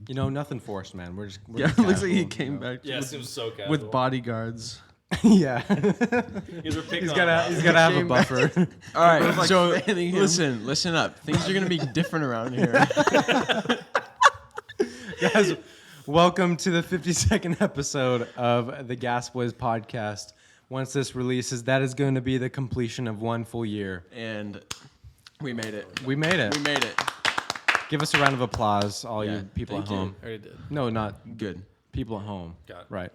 Nothing forced, man. We're It looks like he came back Yeah, it seems so casual. with bodyguards. yeah. He's He's gotta have a buffer. All right, so listen up. Things are gonna be different around here. Guys, welcome to the 52nd episode of the Gas Boys podcast. Once this releases, that is going to be the completion of 1 full year. And we made it. We made it. We made it. Give us a round of applause, all you people at home. I already did. No, not Good. people at home. Got it. Right.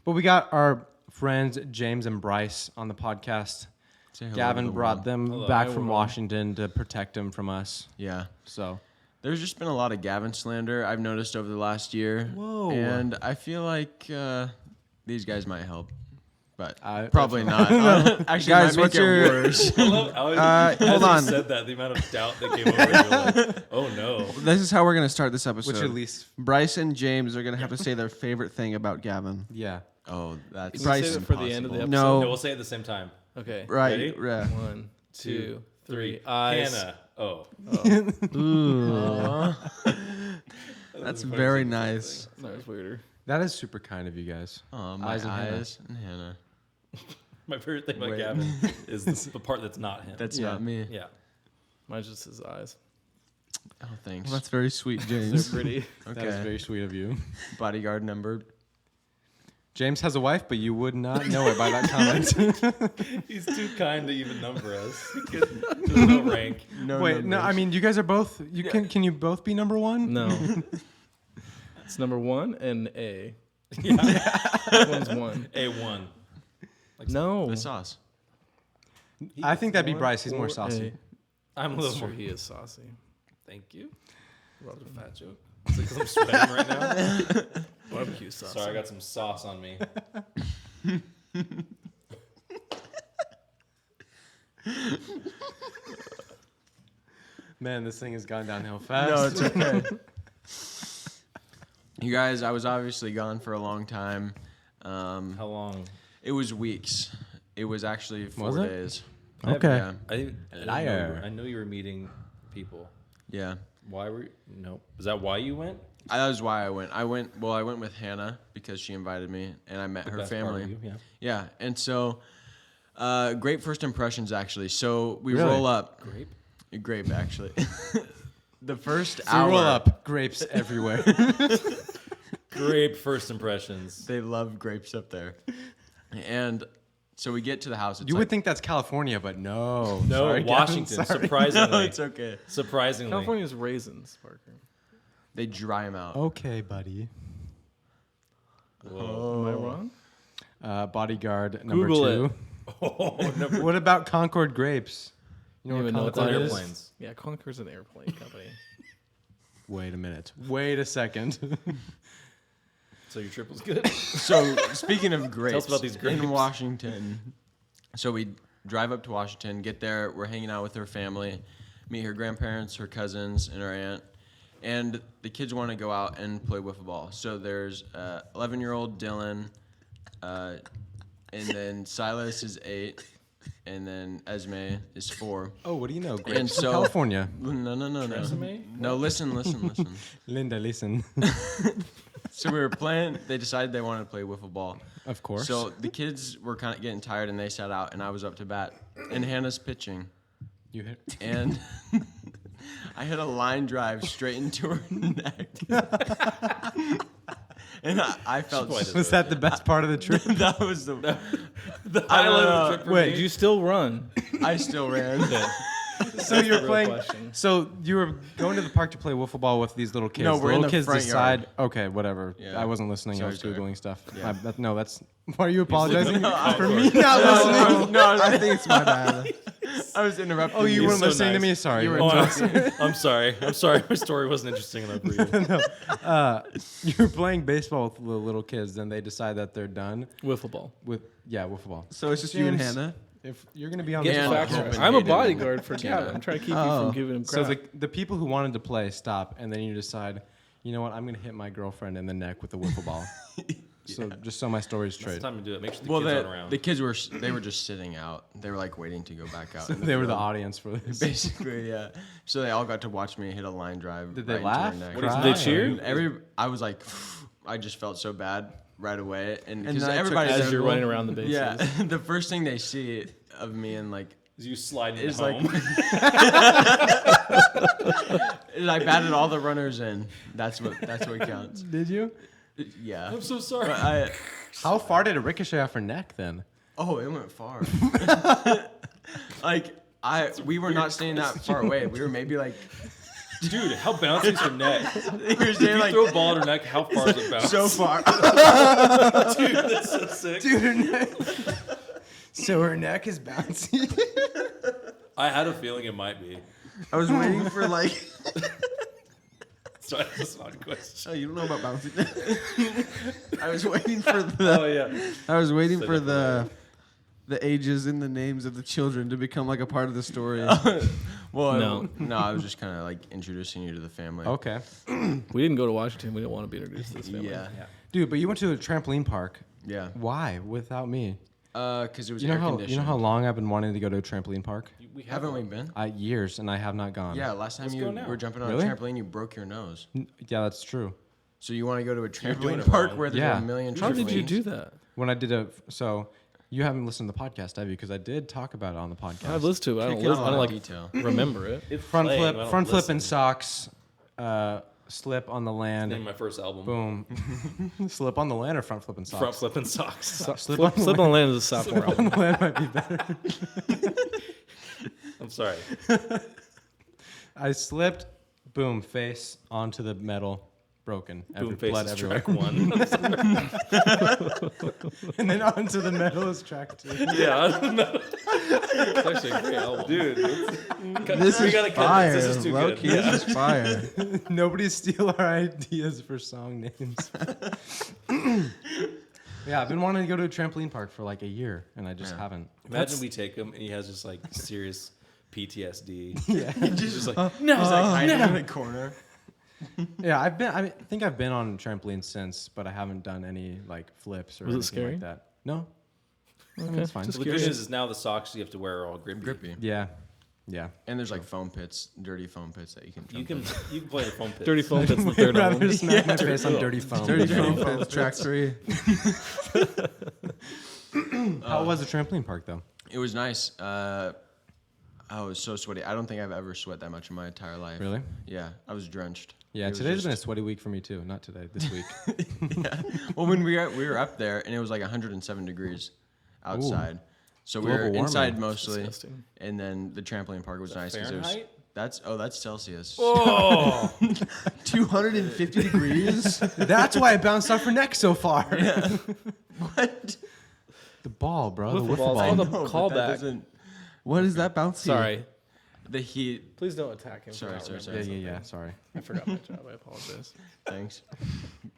But we got our friends James and Bryce on the podcast. Say hello Gavin to the brought world. them Hello. back Hi, from world. Washington to protect them from us. Yeah. So There's just been a lot of Gavin slander I've noticed over the last year. Whoa. And I feel like these guys might help. But I- probably not. Actually, Guys, might what's make it your- worse. I love hold as on. you said that, the amount of doubt that came over you. Like, oh no. This is how we're going to start this episode. which at least, Bryce and James are going to have to say their favorite thing about Gavin. yeah. Oh, that's Bryce- Save it for the end of the episode. No. No, we'll say it at the same time. Okay. Right. Ready? Yeah. 1, 2, 3. Eyes. Uh, Hannah. Oh. Ooh. That's very nice. That was weirder. That is super kind of you guys. Oh, my Eyes and Hannah. eyes and Hannah. My favorite thing about Wait. Gavin is the part that's not him. That's Yeah. not me. yeah. Mine's just his eyes. Oh, thanks. Well, that's very sweet, They're James. pretty. That is Okay. very sweet of you. Bodyguard number. James has a wife, but you would not know it by that comment. He's too kind to even number us. There's no rank. No Wait, no, I mean, you guys are both, can you both be number one? No. It's number 1 and A. Yeah. One's 1. A1. No. the sauce. I think that'd be One Bryce. He's more or saucy. A. I'm a That's little true. more. He is saucy. Thank you. That was a fat joke. Is it because I'm sweating right now? Barbecue sauce. Sorry, I got some sauce on me. Man, this thing has gone downhill fast. No, it's okay. You guys, I was obviously gone for a long time. How long? It was weeks. It was actually 4 Was it? days. Okay. Yeah. Liar. I know you were meeting people. Yeah. Why were you? Nope. Is that why you went? That was why I went. I went with Hannah because she invited me, and I met her Best part of family. you, yeah. Yeah, and so great first impressions actually. So we Really? roll up. Grape. Actually. The first So hour. we roll up, grapes everywhere. Grape first impressions. They love grapes up there, and so we get to the house. It's You like, would think that's California, but no. No, Sorry, Gavin, Washington. sorry. Surprisingly. no, it's okay. Surprisingly. California's raisins, Parker. They dry them out. Okay, buddy. Whoa. Am I wrong? Bodyguard number Google 2. it. Oh, number What about Concord grapes? You know You what even know what Concord that is? is? airplanes. Yeah, Concor's an airplane company. Wait a minute. Wait a second. So your trip was good. So speaking of grapes, about these grapes. in Washington. So we drive up to Washington, get there. We're hanging out with her family, meet her grandparents, her cousins, and her aunt. And the kids want to go out and play wiffle ball. So there's 11-year-old Dylan, and then Silas is 8, and then Esme is 4. Oh, what do you know? Grapes And from so- California. No. Resume? No, listen. Linda, listen. So we were playing. They decided they wanted to play wiffle ball. Of course. So the kids were kind of getting tired, and they sat out, and I was up to bat. And Hannah's pitching, you hit. and I hit a line drive straight into her neck. And I felt She Was that the best part of the trip? that was the. The I don't highlight know. of the trip for Wait. Did me. you still run? I still ran. So you're real playing. question. So you were going to the park to play wiffle ball with these little kids. No, we're in little the kids front decide. yard. Okay, whatever. Yeah. I wasn't listening. I was Sorry. googling stuff. Yeah. No, that's. Why are you apologizing looking for at me Concord. not listening? No, I think it's my bad. I was interrupting. Oh, you you. weren't so listening to nice. me. Sorry. You were Oh, I'm sorry. I'm sorry. My story wasn't interesting enough for you. You're playing baseball with the little kids, then they decide that they're done Wiffle ball. with wiffle ball. So it's just you and James, Hannah? If you're gonna be on Get this Yeah, the I facts hope right. and I'm a hated bodyguard for Tina. Gavin. I'm trying to keep you Oh. from giving him so crap. the people who wanted to play stop, and then you decide, you know what, I'm gonna hit my girlfriend in the neck with a wiffle ball. So just so my story's That's straight. the time to do it. Make sure the Well, kids aren't around. the kids were just sitting out. They were like waiting to go back out. in They were the field. audience for this. Basically, yeah. So they all got to watch me hit a line drive. Did they right into laugh? their neck. What is- Cry? Did they cheer? And I was like, I just felt so bad right away, and because then I took- everybody's As you're running around the bases. Yeah, the first thing they see of me and like Is you sliding is home. like is I batted all the runners in. That's what counts. Did you? Yeah. I'm so sorry. But How far did it ricochet off her neck then? oh, it went far. Like we were not staying that far away. We were maybe like Dude, how bouncy is her neck? we were If staying you like throw a ball at her neck, how far does it bounce? so far. Dude, that's so sick. Dude, her neck. So her neck is bouncy. I had a feeling it might be. I was waiting for like. Sorry, that's not a question. Oh, you don't know about bouncing. I was waiting for the. Oh yeah. I was waiting Said for it the ages and the names of the children to become like a part of the story. Well, No. I was just kind of like introducing you to the family. Okay. We didn't go to Washington. We didn't want to be introduced to this family. Yeah. Dude, but you went to a trampoline park. Yeah. Why? Without me? Because it was You know air how conditioned. long I've been wanting to go to a trampoline park? We Haven't we been? Years, and I have not gone. Yeah, last time Let's you go now. were jumping on Really? a trampoline, you broke your nose. Yeah, that's true. So you want to go to a doing trampoline it park wrong. where there's Yeah. a million trampolines? How did you do that? When I did so you haven't listened to the podcast, have you? Because I did talk about it on the podcast. I've listened to it. I don't, Can't listen, I don't like detail. remember it. It's front playing, flip, I don't front flip listen. and socks, slip on the Name land, my first album. boom, slip on the land or front flip and socks. Front flipping socks. Slip Flip on the Land is a sophomore album. the land might be better. I'm sorry. I slipped, boom, face onto the metal, broken, Boom face blood is everywhere, track one. and then onto the metal is track 2. Yeah, I don't know. It's actually a great album, dude. This we is gotta cut fire. this. This is too Low good. key, this is fire. Nobody steal our ideas for song names. Yeah, I've been wanting to go to a trampoline park for like a year, and I just haven't. Imagine we take him and he has just like serious PTSD. Yeah, Just like He's like hiding in the corner. yeah. I think I've been on trampolines since, but I haven't done any like flips or Was it anything scary? like that. No, I mean, it's fine. Just the good curious. news is now the socks you have to wear are all grippy. Grippy. Yeah, yeah. And there's like foam pits, dirty foam pits that you can jump You can play the foam pit. Dirty Phone, that's the third I'd album. rather smack my face on dirty foam. Dirty Phone Pits, track 3. How was the trampoline park though? It was nice. I was so sweaty. I don't think I've ever sweat that much in my entire life. Really? Yeah, I was drenched. Yeah, It was today's been a just- sweaty week for me too. Not today, this week. Yeah. Well, when we were up there and it was like 107 degrees outside, so we were Global warming. inside mostly, Disgusting. and then the trampoline park was nice because it was. Fahrenheit? That's Celsius. Oh, 250 degrees? That's why it bounced off her neck so far. What? The ball, bro. The Wiffle wiffle ball. ball. It's No, called a but that callback. doesn't- What is that bouncy? Sorry. The heat. Please don't attack him. for Sorry, not sorry, remembering sorry. Yeah. something. Sorry. I forgot my job. I apologize. Thanks.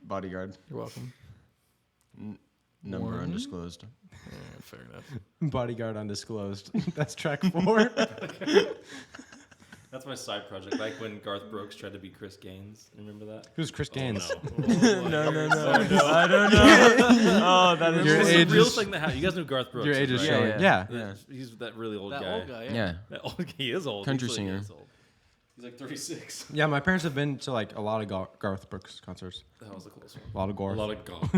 Bodyguard. You're welcome. Number One. undisclosed. Yeah, fair enough. Bodyguard undisclosed. That's track 4. that's my side project. Like when Garth Brooks tried to be Chris Gaines. Remember that? Who's Chris Gaines? No. No. I don't know. Oh, that is. Your It's age a real is- thing that happened. You guys know Garth Brooks. Your age is right? showing. Yeah. Yeah. He's that really old That guy. old guy, yeah. Yeah. That old, he is old. Country He really singer. is old. He's like 36. Yeah, my parents have been to like a lot of Garth Brooks concerts. That was a close one. A lot of A Garth. lot of golf.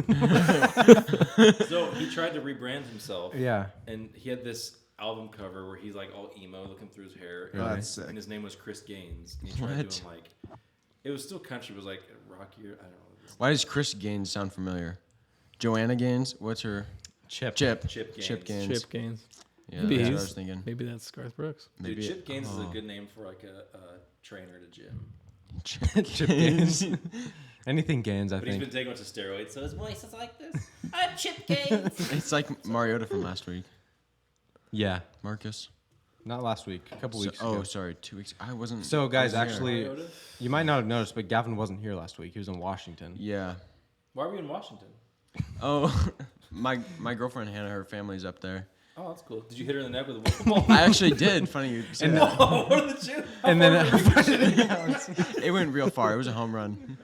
So he tried to rebrand himself. Yeah. And he had this album cover where he's like all emo looking through his hair. Oh, that's sick. And his name was Chris Gaines. And he tried What? doing like, it was still country, but it was like rockier. I don't know. Why does Chris Gaines sound familiar? Joanna Gaines? What's her? Chip. Chip. Chip Gaines. Chip Gaines. Chip Gaines. Yeah, Maybe that's what I he's- was thinking. Maybe that's Garth Brooks. Dude, Maybe Chip Gaines is a oh. good name for like a trainer at a gym. Chip Gaines. Anything Gaines, I But he's think. been taking a bunch of steroids, so his voice is like this. I'm Chip Gaines. It's like Mariota from last week. Yeah. Marcus. Not last week. A couple weeks Oh, ago. sorry, 2 weeks. I wasn't. So, guys, I wasn't actually, here. Mariota? you might not have noticed, but Gavin wasn't here last week. He was in Washington. Yeah. Why are we in Washington? Oh, my girlfriend Hannah, her family's up there. Oh, that's cool. Did you hit her in the neck with a wiffle ball? I actually did. Funny you say that. Oh, what are the chances? And then It went real far. It was a home run.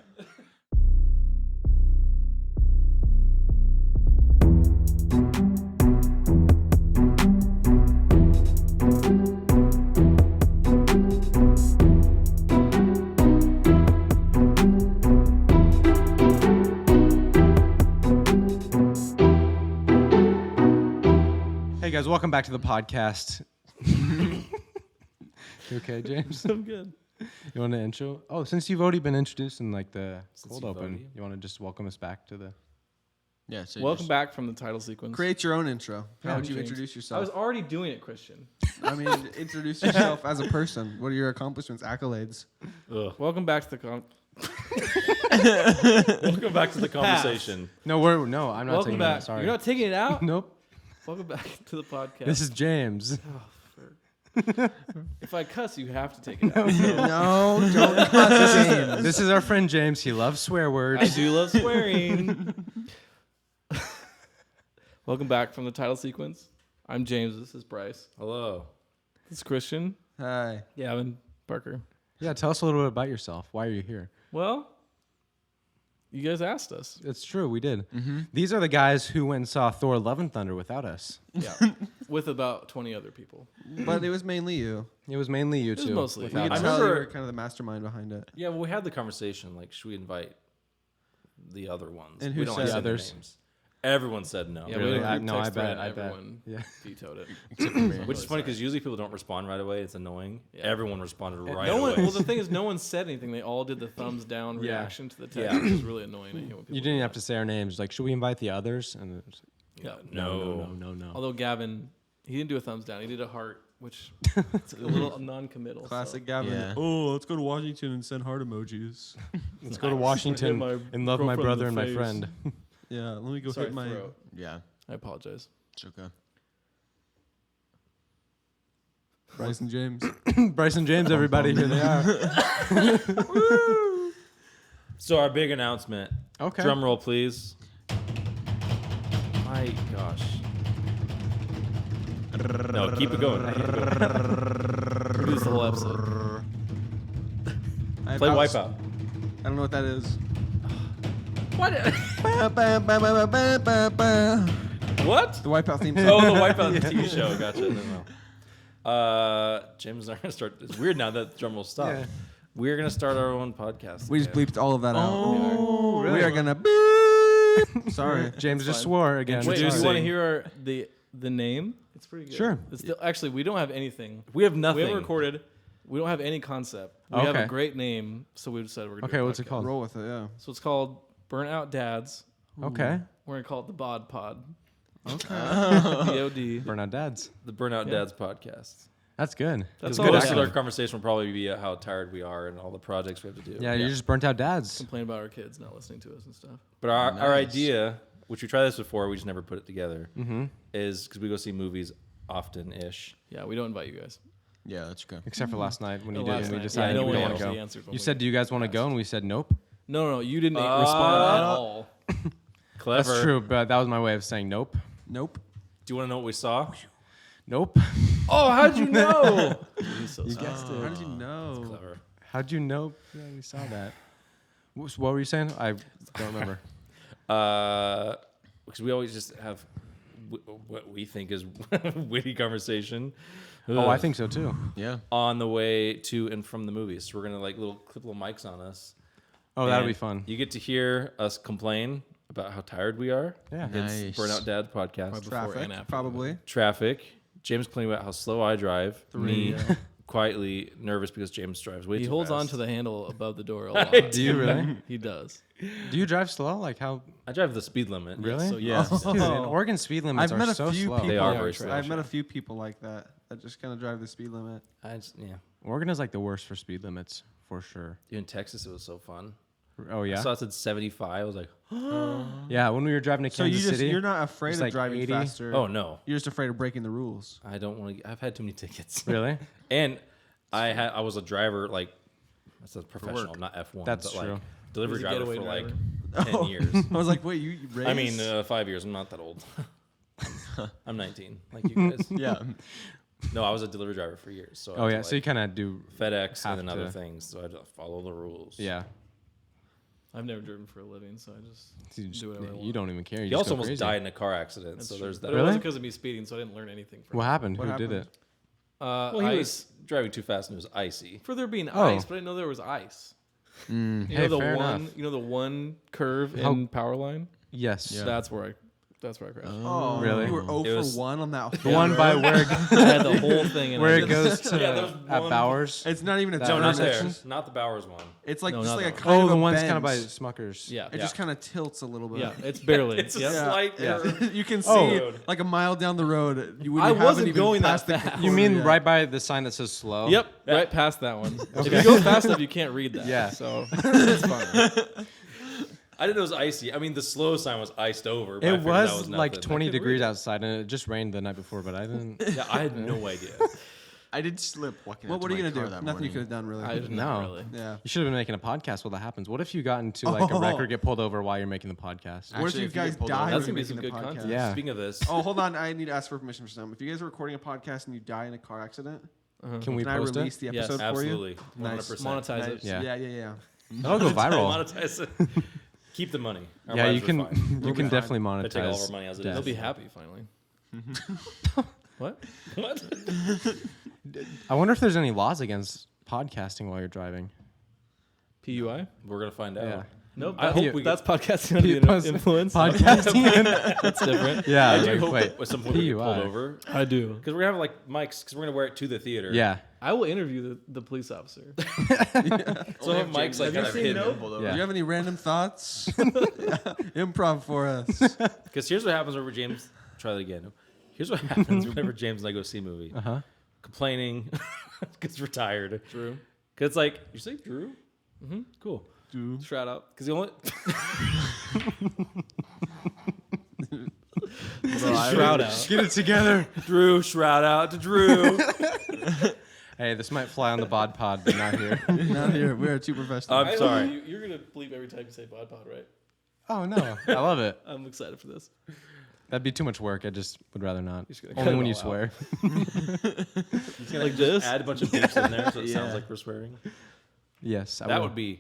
Hey guys, welcome back to the podcast. You okay, James? I'm good. You want to intro? Oh, since you've already been introduced in like the cold you've open, already- you want to just welcome us back to the? Yeah. So Welcome back from the title sequence. Create your own intro. How Yeah, would you James. introduce I was yourself? already doing it, Christian. I mean, introduce yourself as a person. What are your accomplishments, accolades? Ugh. Welcome back to the Welcome back to the conversation. No, I'm not Welcome taking back. that. Sorry. You're not taking it out. Nope. Welcome back to the podcast. This is James. If I cuss, you have to take it out. No, don't cuss, James. This is our friend James. He loves swear I words. do love swearing. Welcome back from the title sequence. I'm James. This is Bryce. Hello. This is Christian. Hi. Gavin. Parker. Yeah, tell us a little bit about yourself. Why are you here? Well, you guys asked us. It's true, we did. These are the guys who went and saw Thor: Love and Thunder without us. Yeah. With about 20 other people. But it was mainly you. It was mainly you was two. mostly- We without could I us. tell you remember- were kind of the mastermind behind it. Yeah, well, we had the conversation. Like, should we invite the other ones? And who we don't said say their others? names. Everyone said no. Yeah, Really? we had a group No, I text bet, thread I and bet. everyone Yeah. vetoed it. Which is funny because usually people don't respond right away. It's annoying. Yeah. Everyone responded right no away. one. Well, the thing is, no one said anything. They all did the thumbs down Yeah. reaction to the text, Yeah. which is really annoying. I hate when people You do didn't that. have to say our names. Like, should we invite the others? And it was, Yeah. no. Although Gavin, he didn't do a thumbs down. He did a heart, which it's a little non-committal. Classic So. Gavin. Yeah. Oh, let's go to Washington and send heart emojis. Let's go to Washington Hit my and love my girlfriend in brother the and my face. friend. Yeah, let me go Sorry, hit my. throat. Yeah. I apologize. It's okay. Bryce and James. Bryce and James, everybody, here they are. So our big announcement. Okay. Drum roll, please. My gosh. No, keep it going. Keep it going. We do this the whole episode. Play Wipeout. I don't know what that is. What? What? The Wipeout theme Oh, song. the Wipeout TV show. Gotcha. No. James and I are going to start. It's weird now that drum roll stopped. Yeah. We're going to start our own podcast. We just again. bleeped all of that out. Oh, We are gonna beep. Sorry. James That's just fine. swore again. Wait, do you Introducing- want to hear the name? It's pretty good. Sure. It's actually, we don't have anything. We have nothing. We haven't recorded. We don't have any concept. We have Okay. a great name, so we decided we're gonna do Okay, a what's it podcast. called? Roll with it, yeah. So it's called Burnout Dads. Okay. We're gonna call it the Bod Pod. Okay. BOD. Burnout Dads. The Burnout Yeah. Dads podcast. That's good. That's Because all most I of our have. conversation will probably be how tired we are and all the projects we have to do. Yeah, you're just burnt out dads. Complain about our kids not listening to us and stuff. But our Nice. idea, which we tried this before, we just never put it together, Mm-hmm. is because we go see movies often-ish. Yeah, we don't invite you guys. Yeah, that's okay. Except for last night when you Oh, did, last and we night. decided Yeah, no we one don't want to actually go. answered when You we said, "Do you guys want to asked. go?" And we said, "Nope." No, you didn't respond at all. Clever. That's true, but that was my way of saying nope. Nope. Do you want to know what we saw? Nope. Oh, how'd you know? He's so You smart. guessed How it. did you know? Clever. How'd you know? Yeah, we saw that. What were you saying? I don't remember. Because we always just have what we think is witty conversation. Oh, I think so too. Yeah. On the way to and from the movies. So we're gonna clip little mics on us. Oh, that'll And be fun. You get to hear us complain about how tired we are. Yeah. Nice. It's Burnout Dad podcast. Probably before Traffic, and after. probably. Traffic. James complaining about how slow I drive. Me Yeah. quietly nervous because James drives way He too holds fast. on to the handle above the door a lot. Do you really? He does. Do you drive slow? Like how? I drive the speed limit. Really? So Yeah. Dude, in Oregon speed limits I've met are a so few slow. people. They are Yeah, very true. slow. I've met a few people like that just kind of drive the speed limit. Yeah. Oregon is like the worst for speed limits for sure. In Texas, it was so fun. Oh I yeah. saw it said 75. I was like, Yeah, when we were driving to So Kansas City. you're not afraid it's of like driving 80. faster. oh no, You're just afraid of breaking the rules. I don't want to. I've had too many tickets. Really? And I was a driver like that's a professional, work. not F1. That's but true. like delivery He was a driver getaway for like driver. 10 years. I was like, wait, you raised? I mean, 5 years. I'm not that old. I'm 19, like you guys. Yeah. No, I was a delivery driver for years. So I Oh had yeah. to, So you kind of do. FedEx have and then other to- things. So I had to follow the rules. Yeah. I've never driven for a living, so I just do whatever I want. You don't even care. You He just also go almost crazy. died in a car accident, That's so true. there's that. But it Really? wasn't because of me speeding, so I didn't learn anything from What it. happened? What Who did happened? it? Well, he Ice. was driving too fast and it was icy. For there being Oh. ice, but I didn't know there was ice. You Hey, know the fair one. enough. You know the one curve How- in power line. Yes. That's where I crashed. Oh, Really? You were 0 It for was- 1 on that. The one by where I had the whole thing in where it it goes to Yeah, there's at one- Bowers. It's not even a That No, turn not there. section. Not the Bowers one. It's like No, just not like a that kind Oh, of the a one's bend. kind of by Smuckers. Yeah. It just kind of tilts a little bit. Yeah, it's barely. It's a Yep. slight Yeah. curve. You can see Oh. it like a mile down the road. You I haven't wasn't even going that passed the fast. You corner mean yet. right by the sign that says slow? Yep, Yeah. right past that one. If you go fast enough, you can't read that. Yeah. So it's fine. I didn't know it was icy. I mean, the slow sign was iced over. But I It figured that was was like nothing. 20 I couldn't degrees read outside, and it just rained the night before, but I didn't. it. Yeah, I had no idea. I did slip walking. What out to are you my gonna car do? that Nothing you morning. could have done really. I didn't No. really. Yeah. You should have been making a podcast while that happens. What if you got into like a wreck or get pulled over while you're making the podcast? What if Actually, you if you guys get pulled die over- when That's you're gonna be some making the good podcast? content. Yeah. Speaking of this, Oh, hold on. I need to ask for permission for something. If you guys are recording a podcast and you die in a car accident, Can we can I post release it? the Yes, episode for you? absolutely, 100%. Monetize Nice. it. Yeah. Yeah. That'll go viral. Monetize it. Keep the money. Our Yeah, lives you are can. fine. You can fine. definitely They take all of monetize. our money as it death. They'll is. be happy finally. What? What? I wonder if there's any laws against podcasting while you're driving. PUI? We're gonna find out. Yeah. Nope. I hope we that's podcasting under Pus- the influence. Podcasting. That's different. Yeah. I do like, hope wait. at some point we get pulled PUI. over I do. because we're gonna have like mics because we're gonna wear it to the theater. Yeah. I will interview the police officer. So Only have if mics James like is kind of hidden. pulled over. Yeah. Do you have any random thoughts? Improv for us. Because here's what happens whenever James. Try that again. Here's what happens whenever James and I go see a movie. Uh-huh. Complaining because we're tired. Drew. Because it's like you say Drew. Mm-hmm. Cool. Shout out. Because the only Shroud out. Get it together. Drew shout out to Drew. Hey, this might fly on the bod pod, but not here. Not here. We're too professional. I'm sorry. You're gonna bleep every time you say bod pod, right? Oh no, I love it. I'm excited for this. That'd be too much work. I just would rather not. Just gonna cut Only it when you all swear. Like this. Add a bunch of beeps in there so it Yeah. sounds like we're swearing. Yes, I That will. would be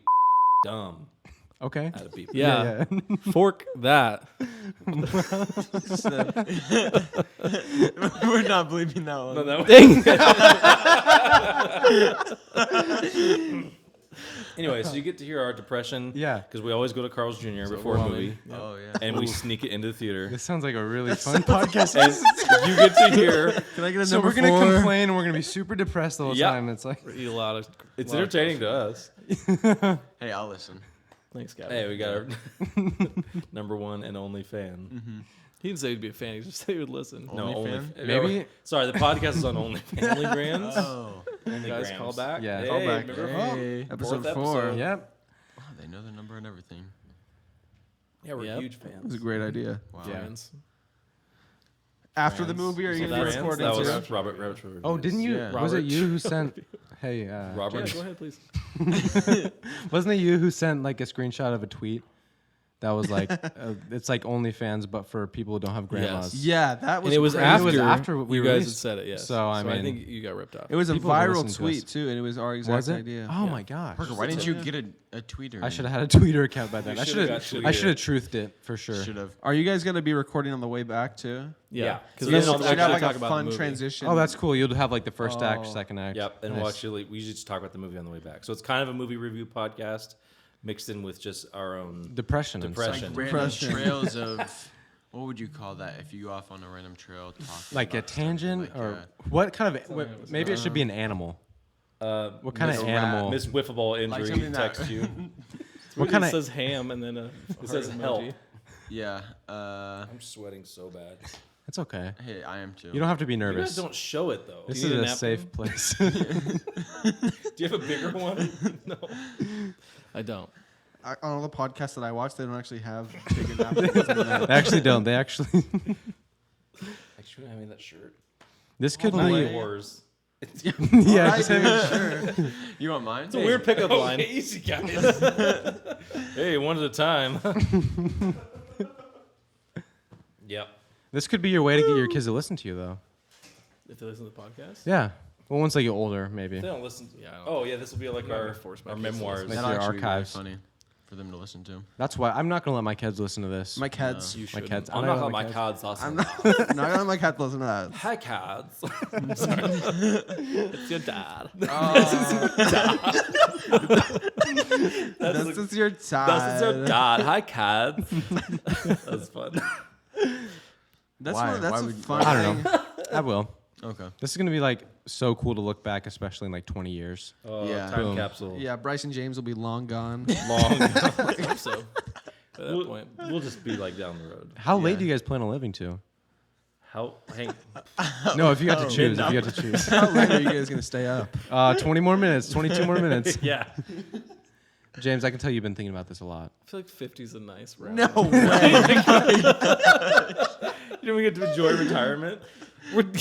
dumb. Okay. Add a beep. Yeah. Yeah. Fork that. We're not believing that one. No, that Dang. Anyway, so you get to hear our depression. Yeah. Because we always go to Carl's Jr. before a movie, Oh yeah. and we sneak it into the theater. This sounds like a really fun podcast. And you get to hear. Can I get a So number we're gonna 4? complain and we're gonna be super depressed the whole Yeah. time. It's like Eat a lot of. It's lot of entertaining to us. Hey, I'll listen. Thanks, Gavin. Hey, we got our number one and only fan. He didn't say he'd be a fan. He just said he would listen. No, Only only. fan? Maybe- Sorry, the podcast is on OnlyFans. Oh. Guys, Onlygrams. call back. Yeah. Hey, Call back. remember- Hey, episode Fourth 4. episode. Yep. Wow, they know the number and everything. Yeah, we're Yep. huge It was fans. a great idea. Wow. Yeah. Friends. After the Friends. movie, are you So going to be that's- recording that was too? Robert. Oh, didn't you? Yeah. Was it Robert. you who sent? Hey, Robert. Yeah, go ahead, please. wasn't it you who sent like a screenshot of a tweet that was like, it's like OnlyFans, but for people who don't have grandmas. Yeah, that was And it was great. It after, was after we you guys had released. said it, yes. So, I I mean- think you got ripped off. It was a People will viral listen to tweet us. too, and it was our exact Was it? idea. Oh Yeah. my gosh. Parker, why didn't you get a tweeter? I should have had a Twitter account by then. You I should've should got have. Twitter. I should have truthed it for sure. Should have. Are you guys going to be recording on the way back too? Yeah. Because So then this I'll is- Should actually have like talk a about fun the movie. transition. Oh, that's cool. You'll have like the first act, Oh. second act. Yep, and Nice. we'll actually we usually just talk about the movie on the way back. So it's kind of a movie review podcast mixed in with just our own. Depression. Depression. And Like stuff. random Depression. trails of. What would you call that if you go off on a random trail talking? Like a about something tangent, like, or what kind of? Maybe it should be an animal. What kind of animal? Miss Wiffable injury something that- text you. What kind It of? says ham and then a It says heart help. emoji. Yeah. I'm sweating so bad. It's okay. Hey, I am too. You don't have to be You guys nervous. don't show it though. This Do is you need a a napkin? safe place. Do you have a bigger one? No. I don't. On all the podcasts that I watch, they don't actually have big napkins in there. They actually don't. They actually. Actually, I mean that shirt. This could Not be. yours. Yeah. Alright, just dude, have- sure. You want mine? It's a weird pickup line. Okay, easy guys. Hey, one at a time. Yep. This could be your way to get your kids to listen to you, though. If they listen to the podcast. Yeah. Well, once they get older, maybe. They don't listen. Yeah, I don't Oh yeah, this will be like I'm not our gonna force my our kids to memoirs. listen. Like That'll your actually be really archives. funny. for them to listen to. That's why I'm not gonna let my kids listen to this. My cats. You should. kids. I'm not gonna let my kids listen. I'm not gonna let my cat listen to that. Hi, kids. It's your dad. This is your time. This is your dad. Hi, kids. That's fun. That's Why? one. That's Why a would- fun I don't thing. know. I will. Okay. This is gonna be like so cool to look back, especially in like 20 years. Oh, Yeah. time Boom. capsule. Yeah, Bryce and James will be long gone. Long. I hope so. At that we'll, point. we'll just be like down the road. How late Yeah. do you guys plan on living to? How? Hang. No, if you had to choose, if you had to choose. How late are you guys gonna stay up? 20 more minutes, 22 more minutes. Yeah. James, I can tell you've been thinking about this a lot. I feel like 50's a nice round. No way. You don't get to enjoy retirement.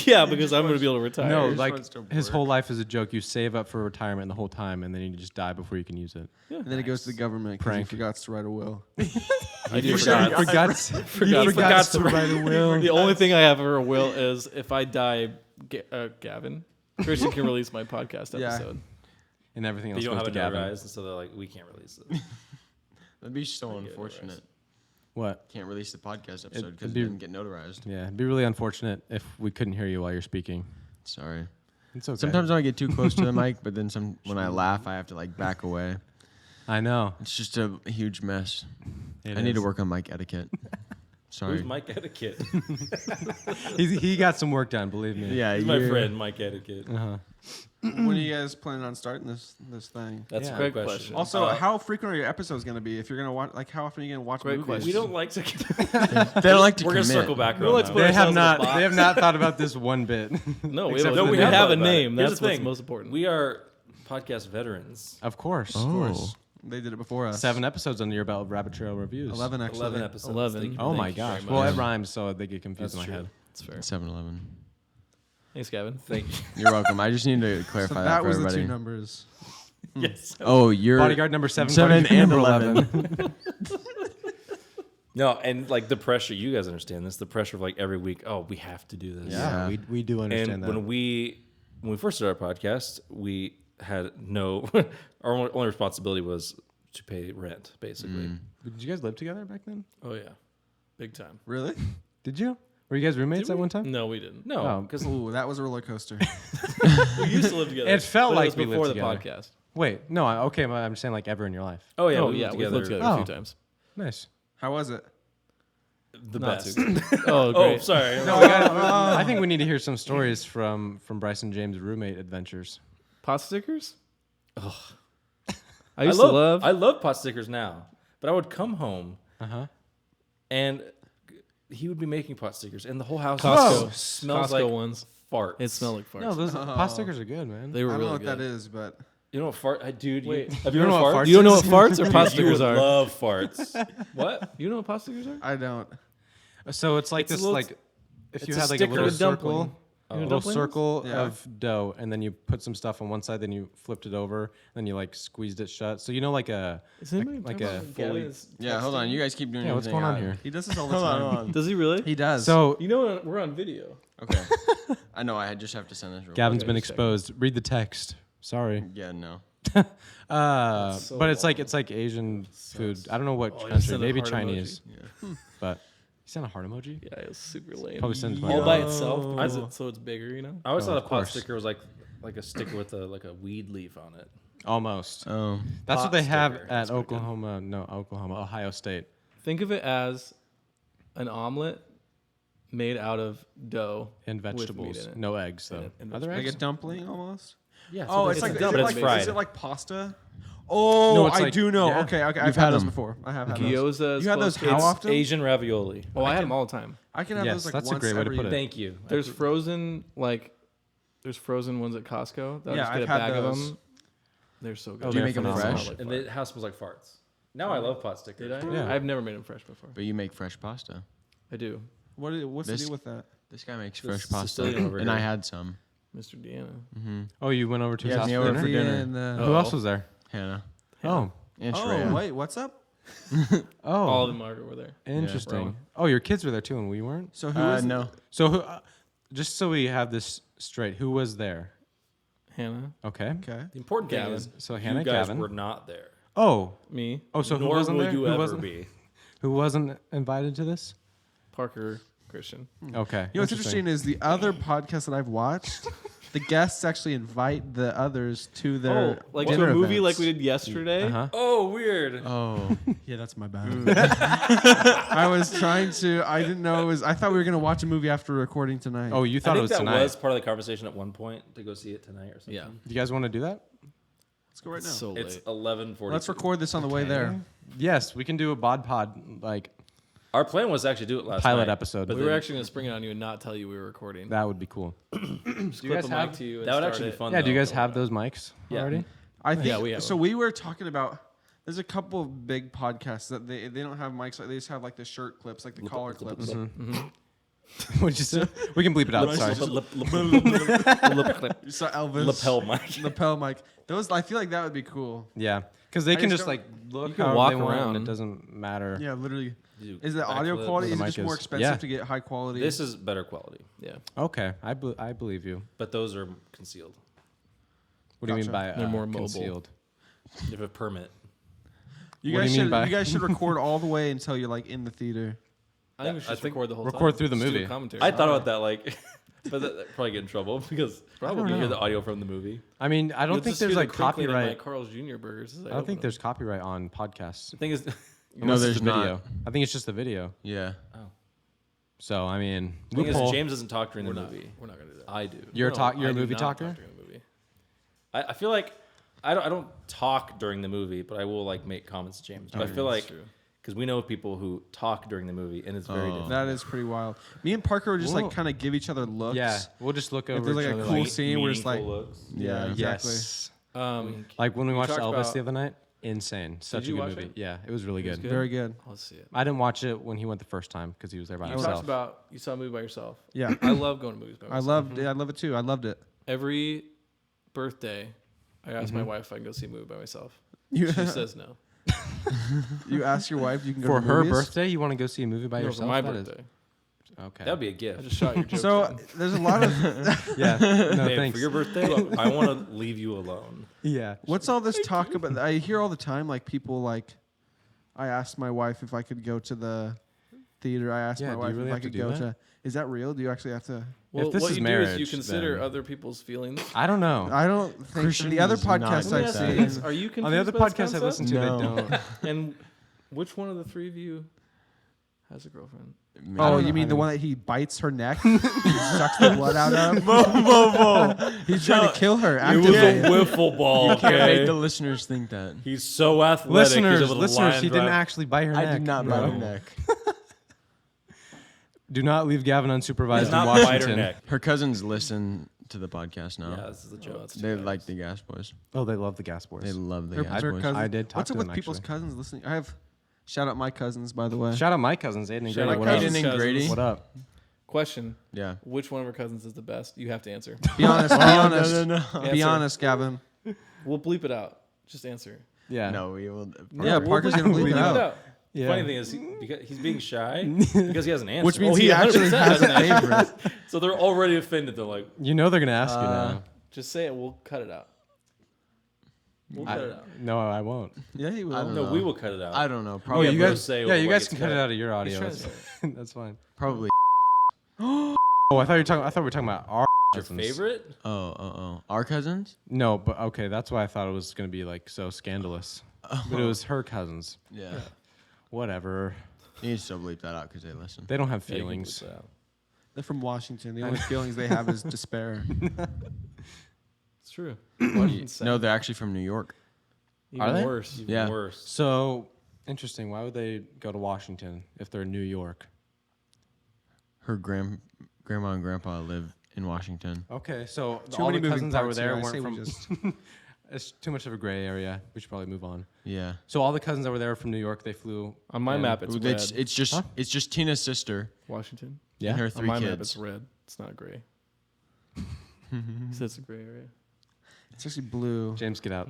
Yeah, because I'm going to be able to retire. No, just like wants to his work. whole life is a joke. You save up for retirement the whole time, and then you just die before you can use it. And then it goes to the government because he Prank. forgot to write a will. I do forgot. forgot. Forgot to write a will. The only thing I have for a will is if I die, Gavin, Christian can release my podcast Yeah. episode. And everything You else don't goes have to it Gavin. notarized, and so they're like, we can't release it. That'd be so get unfortunate. What? Can't release the podcast episode It'd because it be- didn't get notarized. Yeah, it'd be really unfortunate if we couldn't hear you while you're speaking. Sorry. It's okay. Sometimes I get too close to the mic, but then when I laugh, I have to like back away. I know. It's just a huge mess. It I need to is. work on mic etiquette. Sorry. Who's Mike Etiquette? He got some work done, believe me. Yeah, He's my you're- friend, Mike Etiquette. Uh-huh. When are you guys planning on starting this thing? That's Yeah. a great Great question. question. Also, how frequent are your episodes gonna be? If you're gonna watch, like, how often are you gonna watch Great movies? question. We don't like to. They don't like to We're gonna commit. circle back We'll around. let's now. put They have ourselves in a not. box. They have not thought about this one bit. No, we Except have, for we the have a name. name. Here's That's the what's thing. most important. We are podcast veterans. Of course. Oh. Of course. They did it before us. 7 episodes under your belt of Rabbit Trail reviews. 11 actually. 11 episodes. 11. Thank you- Oh thank my you gosh. very Well, much. it rhymes, so they get confused That's in my true. head. It's fair. 7-Eleven. Thanks, Gavin. Thank you. You're welcome. I just need to So clarify that for was everybody. the two numbers. Yes. Oh, you're Bodyguard number 7, 7 bodyguard and number 11. No, and like the pressure, you guys understand this, the pressure of like every week, oh, we have to do this. Yeah, Yeah. we do understand And that. when we first started our podcast, we had no, our only responsibility was to pay rent, basically. Did you guys live together back then? Oh, yeah. Big time. Really? Did you? Were you guys roommates at one time? No, we didn't. No, Oh. because Ooh, that was a roller coaster. We used to live together. It felt but like it was we before lived the together. podcast. Wait, no, okay, but I'm saying like ever in your life. oh yeah, Oh, we yeah. lived We've lived together Oh. a few times. Nice. How was it? The Not best. too Oh, Oh, great. sorry. No, we gotta, I think we need to hear some stories from Bryce and James' roommate adventures. Pot stickers? I I used love to love. pot stickers now, but I would come home Uh-huh. and he would be making pot stickers, and the whole house Costco. smells Costco like ones. farts. It smelled like farts. No, those pot stickers are good, man. They I were don't know really what good. that is, but You know what fart? Dude, Wait. have You you don't ever know what farted? farts You don't know what farts or pot You stickers would are? love farts. What? You know what pot stickers are? I don't. So it's like It's a this, little- like if it's you a had like a sticker little dumpling. circle, Oh. a You know little dumplings? circle Yeah. of dough, and then you put some stuff on one side, then you flipped it over, then you like squeezed it shut. So you know, like a Is anybody like talking a about fully. Gavin's Yeah, hold on. You guys keep doing Yeah, what's your thing. going on here? He does this all the Hold on, time. hold on. Does he really? He does. So You know we're on video. Okay. I know. I just have to send this real Gavin's quick. been just checking. exposed. Read the text. Sorry. Yeah, no. so But it's long. like Asian food. I don't know what Oh, you country. sent a Maybe heart Chinese. Yeah. But you sent a heart emoji. Yeah, it was super lame. Probably sent it to my all dog. by itself, because Yo. so it's bigger, you know. I always Oh, thought a of pot course. sticker was like a sticker with a weed leaf on it. Almost. Oh. That's pot what they have sticker. at That's pretty good. Oklahoma. No, Oklahoma, Ohio State. Think of it as an omelet made out of dough And with meat vegetables. in it. No eggs though. And Are there like eggs? a dumpling almost. Yeah. Oh, it's it's like, a is dumpling, it but like it's fried. is it like pasta? Oh, No, it's I like- do know. yeah. Okay, I've You've had had those them. before. I have had those. Gyoza. is You had close those to- how It's often? Asian ravioli. Oh, I had them all the time. I can have Yes, those like that's a once great way to every put it. Thank you. There's frozen there's frozen ones at Costco. That Yeah, just get I've a had bag of those. them. They're so good. Oh, Do you they're make them phenomenal. fresh? And the house smells like farts. Now I love pot stickers. Did I? Yeah. I've never made them fresh before. But you make fresh pasta. I do, What's the This- deal with that? This guy makes The fresh pasta, Sicilian over and here. I had some. Mr. Deanna. Mm-hmm. Oh, you went over to his Yeah, house me for over dinner? for dinner. And, Oh. Who else was there? Hannah Oh. and oh, Shreya. wait, what's up? Oh. All of them were there. Interesting. Yeah. Oh, your kids were there too, and we weren't. So who was No. So who? Just so we have this straight, who was there? Hannah. Okay. Okay. The important thing Gavin. is So you Hannah, guys Gavin. were not there. Oh, Me, so who Nor wasn't will there? you Who ever wasn't? be. Who wasn't invited to this? Parker, Christian. Okay. You know what's interesting is the other podcasts that I've watched, the guests actually invite the others to their Like dinner to a movie events. like we did yesterday. Uh-huh. Oh, weird. Oh, Yeah, that's my bad. I was trying to. I didn't know it was. I thought we were gonna watch a movie after recording tonight. Oh, you I thought it think was that tonight. was part of the conversation at one point to go see it tonight or something. Yeah. Do you guys want to do that? let's go right now. So It's late. 11:40. Let's record this on the way there. Yes, we can do a pod like Our plan was to actually do it last pilot night, episode. but We were then- actually gonna spring it on you and not tell you we were recording. That would be cool. Just you clip guys a mic have- to you. And that would start actually be it. fun. Yeah, do you though. guys have those mics Yeah. already? I think Yeah, we have so. them. We were talking about. There's a couple of big podcasts that they don't have mics. Like they just have like the shirt clips, like the collar clips. What'd you say? We can bleep it out. Sorry. You saw Elvis Lapel mic. lapel mic. Those I feel like that would be cool. Yeah, because they I can just just don't- like look You can however walk they want, and around. it doesn't matter. Yeah, literally. Dude, Is the audio backflip. quality? Where Is the it just mic more is. expensive Yeah. to get high quality? This is better quality, Yeah. Okay, I believe you. but those are concealed. What do you mean Gotcha. by They're more mobile. concealed? You have a permit. you what do guys you mean should by- you guys should record all the way until you're like in the theater. I think we should I just think record the whole record time. through the Just do a movie. commentary. I thought about that, like, but that probably get in trouble because Probably. you hear the audio from the movie. I mean, I don't You'll think just there's hear the like crinkling of my copyright. Carl's Jr. burgers. As I don't think open them. there's copyright on podcasts. The thing is, no, Unless it's there's the not. video. I think it's just the video. Yeah. So I mean, the thing is loophole. James doesn't talk during We're the not. movie. We're not gonna do that. I do. You're No, you're I a do movie not talker. talk during the movie. I feel like I don't talk during the movie, but I will like make comments to James. But I feel like true. because we know people who talk during the movie, and it's very different. That is pretty wild. Me and Parker would just Whoa. like kind of give each other looks. Yeah, we'll just look over. there's, like, each a other, cool like, scene where it's like, Meaningful looks. yeah, exactly. yes. Like Like when we watched talked Elvis about- the other night. Insane. Such a you good watch movie. it? Yeah, it was really It was good. good? Very good. let's see it. I didn't watch it when he went the first time because he was there by You himself. talked about you saw a movie by yourself. Yeah, I love going to movies by I myself. loved it. I love it too. I loved it. Every birthday, I ask my wife if I can go see a movie by myself. You She says no. you ask your wife you can go For to her movies? birthday, you want to go see a movie by No, yourself? for my That is- birthday. Okay. That'd be a I gift. just shot your joke. So down. there's a lot of yeah. No, Babe, thanks. for your birthday, I want to leave you alone. yeah. what's all this talk about? I hear all the time like people like. I asked my wife if I could go to the theater. I asked Yeah, my do you wife really if I have to could do go that? to. Is that real? Do you actually have to? Well, this what is you do is you marriage, consider then- other people's feelings. I don't know. I don't think Christian the other is not podcasts like I've that. seen. Are you confused On the other by this podcasts I listen to, No. they don't. And which one of the three of you has a girlfriend? Me. Oh, don't you know. mean the one that he bites her neck, he sucks the blood out of? He's trying to kill her. It was Actively. a wiffle ball. You can't make Okay? the listeners think that. He's so athletic. he's able to Listeners, line he didn't drive. actually bite her I neck. did not bite her neck. Do not leave Gavin unsupervised Does in not bite her Washington. neck. Her cousins listen to the podcast now. Yeah, this is a joke. They like the Gas Boys. Oh, they love the Gas Boys. They love the Her- Gas her Boys. cousin- I did talk What's to up with them, people's actually. cousins listening? I have shout out my cousins by the way. Shout out my cousins, Aiden and Shout Grady. out What up? cousins. Aiden and Grady. What up? Question: Yeah. which one of our cousins is the best? You have to answer. Be honest. Be honest. no. Be Answer. honest, Gavin. We'll bleep it out. Just answer. Yeah. No, we will. Yeah, Parker's gonna bleep it out. Yeah. Funny thing is, because he's being shy because he has an answer. Which means Oh, he actually 100% has a an answer. favorite. So they're already offended. They're like, You know they're gonna ask you now. Just say it. We'll cut it out. We'll cut it out. No, I won't. Yeah, he will. I don't no, know. we will cut it out. I don't know. Oh, Probably. you both guys. say Yeah, what you guys gets can cut it cut. out of your audio. trying to That's, that's fine. Probably. Oh, I thought you were talking. I thought we were talking about our Your cousins. favorite? Oh. Our cousins? No, but okay, that's why I thought it was gonna be like so scandalous. But it was her cousins. Yeah. Whatever. You need to still bleep that out because they listen. They don't have Yeah, you can feelings. bleep that out. They're from Washington. The only feelings they have is despair. It's true. Washington's sad. No, they're actually from New York. Even Are they? worse. Even Yeah. worse. So interesting. Why would they go to Washington if they're in New York? Her grandma and grandpa live in Washington. Okay, so Too all many the moving cousins that were parts there here. I weren't say we from. just- It's too much of a gray area. We should probably move on. Yeah. So all the cousins that were there from New York, they flew. On my in. map, it's red. It's just Tina's sister Washington. Yeah. and her On 3 my map, it's kids. red. It's not gray. So it's a gray area. It's actually blue. James, get out.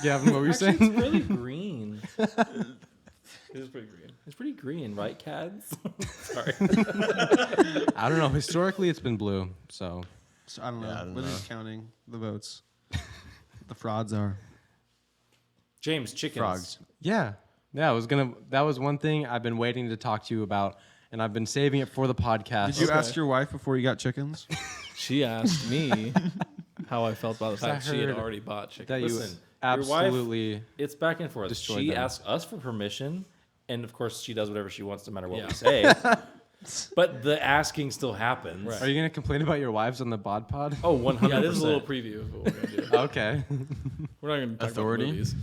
Gavin, what were you Actually, saying? it's really green. It is pretty green. It's pretty green, right, Cads? Sorry. I don't know. Historically, it's been blue. So So I don't know. Yeah, I don't We're know. just counting the votes. The frauds are. James, chickens. Frogs. Yeah. Yeah, that was one thing I've been waiting to talk to you about, and I've been saving it for the podcast. Did you ask your wife before you got chickens? She asked me how I felt about the I fact she had heard already bought chicken. that you Listen, your wife- absolutely It's back and forth. Destroyed She them. asks us for permission, and of course, she does whatever she wants, no matter what Yeah. we say. But the asking still happens. Right. Are you going to complain about your wives on the bod pod? Oh, 100%. Yeah, this is a little preview of what we're gonna do. Okay. We're not gonna talk Authority? about movies.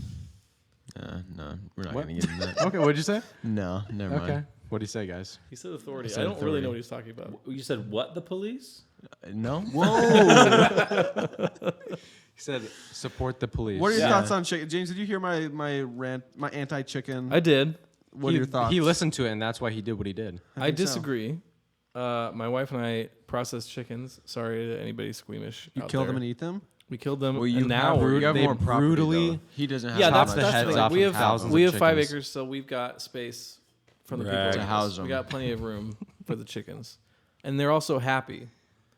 No, we're not What? going to get into that. Okay, what'd you say? No, never Okay. mind. What do you say, guys? He said authority. said I don't really authority. know what he's talking about. You said what? The police? No? He said support the police. What are your Yeah. thoughts on chicken? James, did you hear my rant, my anti-chicken? I did. What are your thoughts? He listened to it, and that's why he did what he did. I think so. disagree. My wife and I processed chickens. Sorry to anybody squeamish. You out kill there. them and eat them? We killed them. Well, you and now have, we're you have they more property, brutally- though. He doesn't have yeah, that that's the much. heads the thing. off We of have thousands we of have 5 chickens. acres, so we've got space from the Right. people To like house us. them. We got plenty of room for the chickens, and they're also happy.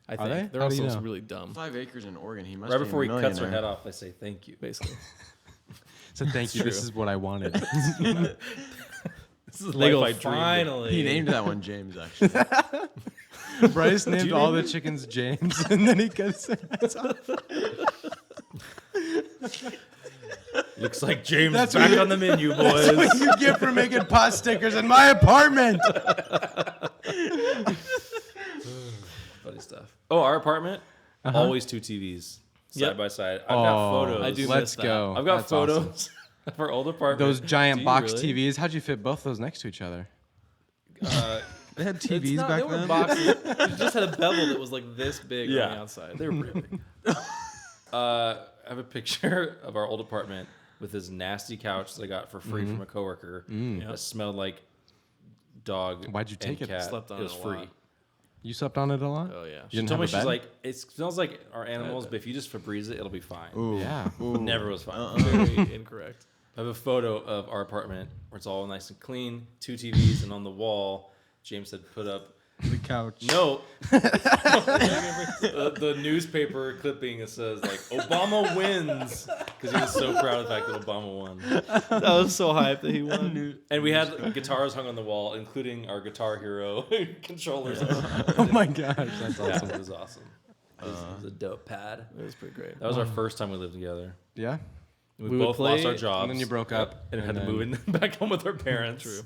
I Are think they? they're How do you also know? really dumb. 5 acres in Oregon. He must Right be before he a cuts her millionaire. head off, I say thank you. Basically, So thank you. This true. is what I wanted. This is they go life I dreamed of. finally. He named that one James, actually. Bryce named all the chickens James, and then he cuts their heads off. Looks like James That's back what- on the menu, boys. What you get for making pot stickers in my apartment? Funny stuff. Oh, our apartment, always 2 TVs side Yep. by side. I've got photos. I do Let's miss that. go. I've got That's photos awesome. of our old apartment. Those giant Do you box really? TVs. How'd you fit both those next to each other? They had It's TVs not- back they were then? boxes. It just had a bevel that was like this big on Yeah. the outside. They were pretty big. I have a picture of our old apartment with this nasty couch that I got for free from a coworker. That smelled like dog. Why'd you take and it? Cat. Slept on it was it a free. lot. You slept on it a lot? Oh yeah. You didn't Told me have a she's bed? like, it smells like our animals, but if you just Febreze it, it'll be fine. Ooh. Yeah. Never was fine. Very incorrect. I have a photo of our apartment where it's all nice and clean, 2 TVs, and on the wall, James had put up The couch. no the newspaper clipping that says like Obama wins because he was so proud of the fact that Obama won. That was so hype that he won. And we had guitars hung on the wall, including our Guitar Hero controllers. Oh my gosh, that's Yeah, awesome. it was awesome. It was a dope pad. It was pretty great. That was our first time we lived together. Yeah. We, We would both lost play- our jobs. And then you broke up, and had and to move in back home with our parents. True.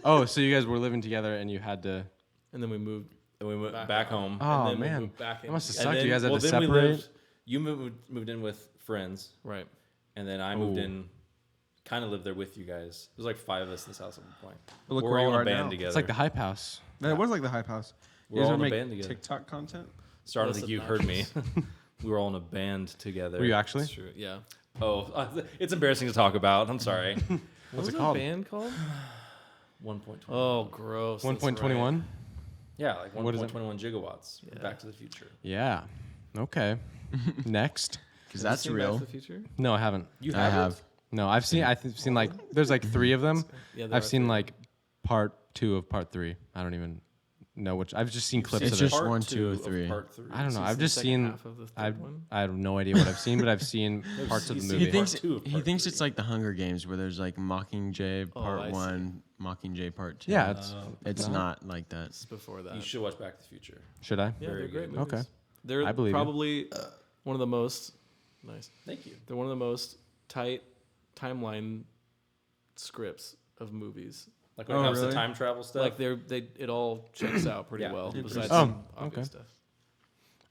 Oh, so you guys were living together and you had to. And then we moved. And we went back home. Oh and then we man, moved back in. that must have And sucked. then- You guys had well, to then we separate. lived- you moved in with friends, Right. and then I moved Ooh. in, kind of lived there with you guys. There's like 5 of us in this house at one point. But look We're where all you in a are band now. together. It's like the hype house. That was like the hype house. We're You guys all ever in a make band together. TikTok content? Started Less like you heard me. We were all in a band together. Were you actually? That's true. Yeah. Oh, it's embarrassing to talk about. I'm sorry. What What's was it the called? band called? 1.21. Oh, gross. that's 1.21. Yeah, like What is it? 1.21 gigawatts. Yeah. Back to the Future. Yeah. Okay. Next. Because Have you that's seen Back real. to the Future? No, I haven't. You I have. it? No, I've seen. I've seen like there's like 3 of them. Yeah, there I've are seen 3. like part 2 of part 3. I don't even know which. I've just seen clips It's of just it. Part 1, 2 2, of 3. Part 3. I don't know. Since I've the just second seen. half of the third one. I have no idea what I've seen, but I've seen parts of the He movie. He thinks Part 2 of he part thinks 3. it's like the Hunger Games where there's like Mockingjay Oh, Part I see. 1, Mockingjay Part 2. Yeah, it's. It's not like that. It's before that. You should watch Back to the Future. Should I? Yeah, Very they're great good. movies. Okay. They're I believe you. probably one of the most nice. Thank you. They're one of the most tight timeline scripts of movies. Like when it Oh, comes really? to time travel stuff. Like it all checks out pretty Yeah. well. Besides Oh, some obvious okay. stuff.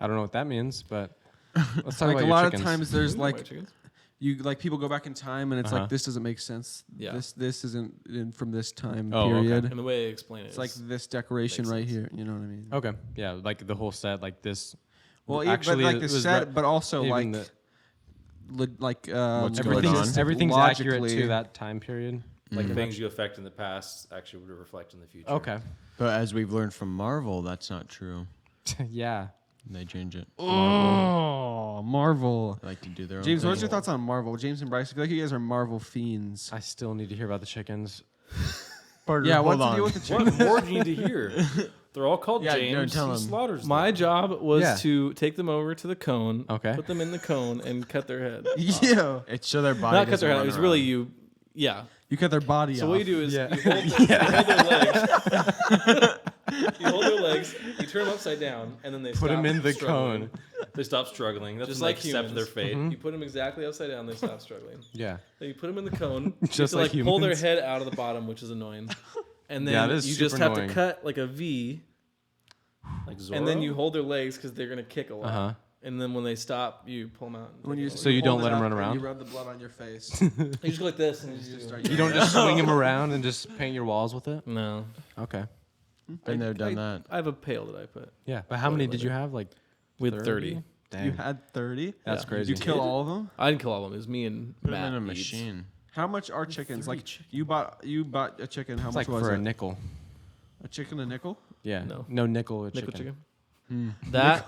I don't know what that means, but let's talk Like about a your lot chickens. of times there's Ooh, like white chickens? you like people go back in time and it's Uh-huh. like this doesn't make sense. Yeah. This isn't in from this time Oh, okay. period. And the way they explain it It's like is- this decoration makes right sense. here. You know what I mean? Okay. Yeah, like the whole set, like this. Well, actually, but like it the was set, re- but also even like the- What's going on? everything's accurate logically- to that time period. like things you affect in the past actually would reflect in the future. Okay. But as we've learned from Marvel, that's not true. Yeah. They change it. Oh, Marvel. They like to do their own James, thing. what's your thoughts on Marvel? James and Bryce, I feel like you guys are Marvel fiends. I still need to hear about the chickens. Yeah, what's hold the on. deal with the What chicken? more do you need to hear? They're all called Yeah, James. tell He him. slaughters My them. job was Yeah. to take them over to the cone, Okay. put them in the cone, and cut their head. Yeah. It's so their body Not cut doesn't their head. run It was around. really you. Yeah. You cut their body So off. what you do is Yeah. you hold their legs. You hold their legs. You turn them upside down, and then they Put stop them in the struggling. cone. They stop struggling. That's Just when like they accept humans. their fate. You put them exactly upside down. They stop struggling. Yeah. Then you put them in the cone. Just you have to, like pull their humans. head out of the bottom, which is annoying. And then Yeah, that is you just super have annoying. to cut like a V, Like Zorro. and then you hold their legs because they're gonna kick a lot. Uh-huh. And then when they stop, you pull them out. When you So you hold don't it let 'em up run and around? You rub the blood on your face. You just go like this, and you just do. start You don't just swing them around and just paint your walls with it? No. Okay. Been there, done that. I have a pail that I put. Yeah. But how many did you have? Like With 30. Dang. You had 30. That's Yeah. crazy. You kill all of them. I didn't kill all of them. It was me and Put them Matt. in a each. machine. How much are chickens? Like you bought a chicken. How It's much like was for it? a nickel. A chicken a nickel? Yeah. No. No nickel a Nickel chicken. chicken. That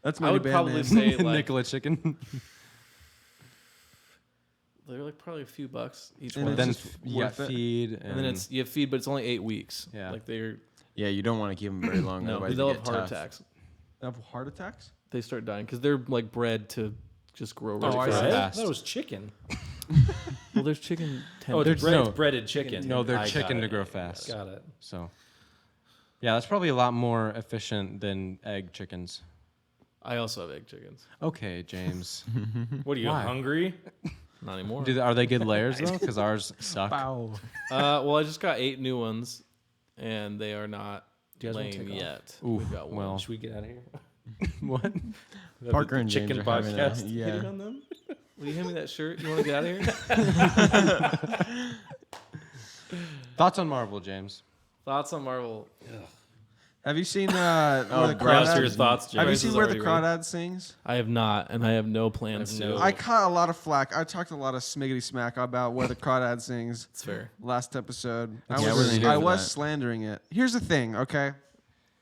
That's my I new would band probably name. say like nickel a chicken. they're like probably a few bucks each And one. it's Then just you got worth it. feed. And then it's you have feed, but it's only 8 weeks. Yeah. Like they're Yeah, you don't want to keep them very long. no, otherwise they'll they have get heart tough. attacks. They have heart attacks? They start dying because they're like bred to just grow really Oh, I fast. see. Bread? fast. That was chicken. Well, there's chicken. Oh, There's it's no- breaded chicken. No, they're I got chicken to it. grow fast. Got it. So, yeah, that's probably a lot more efficient than egg chickens. I also have egg chickens. Okay, James. What are you, Why? hungry? Not anymore. Are they good layers though? Because ours suck. Wow. Well, I just got 8 new ones, and they are not Do you guys wanna laying take off? yet. Oof, We've got one. well. Should we get out of here? What? Parker and chicken James are having a, podcast. yeah. Hitting on them? Will you hand me that shirt? You want to get out of here? Thoughts on Marvel, James? Thoughts on Marvel? Have you seen where the Bryce, Your crawdad? thoughts, Have you James. seen is where the already ready. crawdad sings? I have not, and I have no plans I to. have no- I caught a lot of flack. I talked a lot of smiggity smack about where the crawdad sings It's fair. last episode. That's Yeah, I wasn't here I for was that. slandering it. Here's the thing, okay?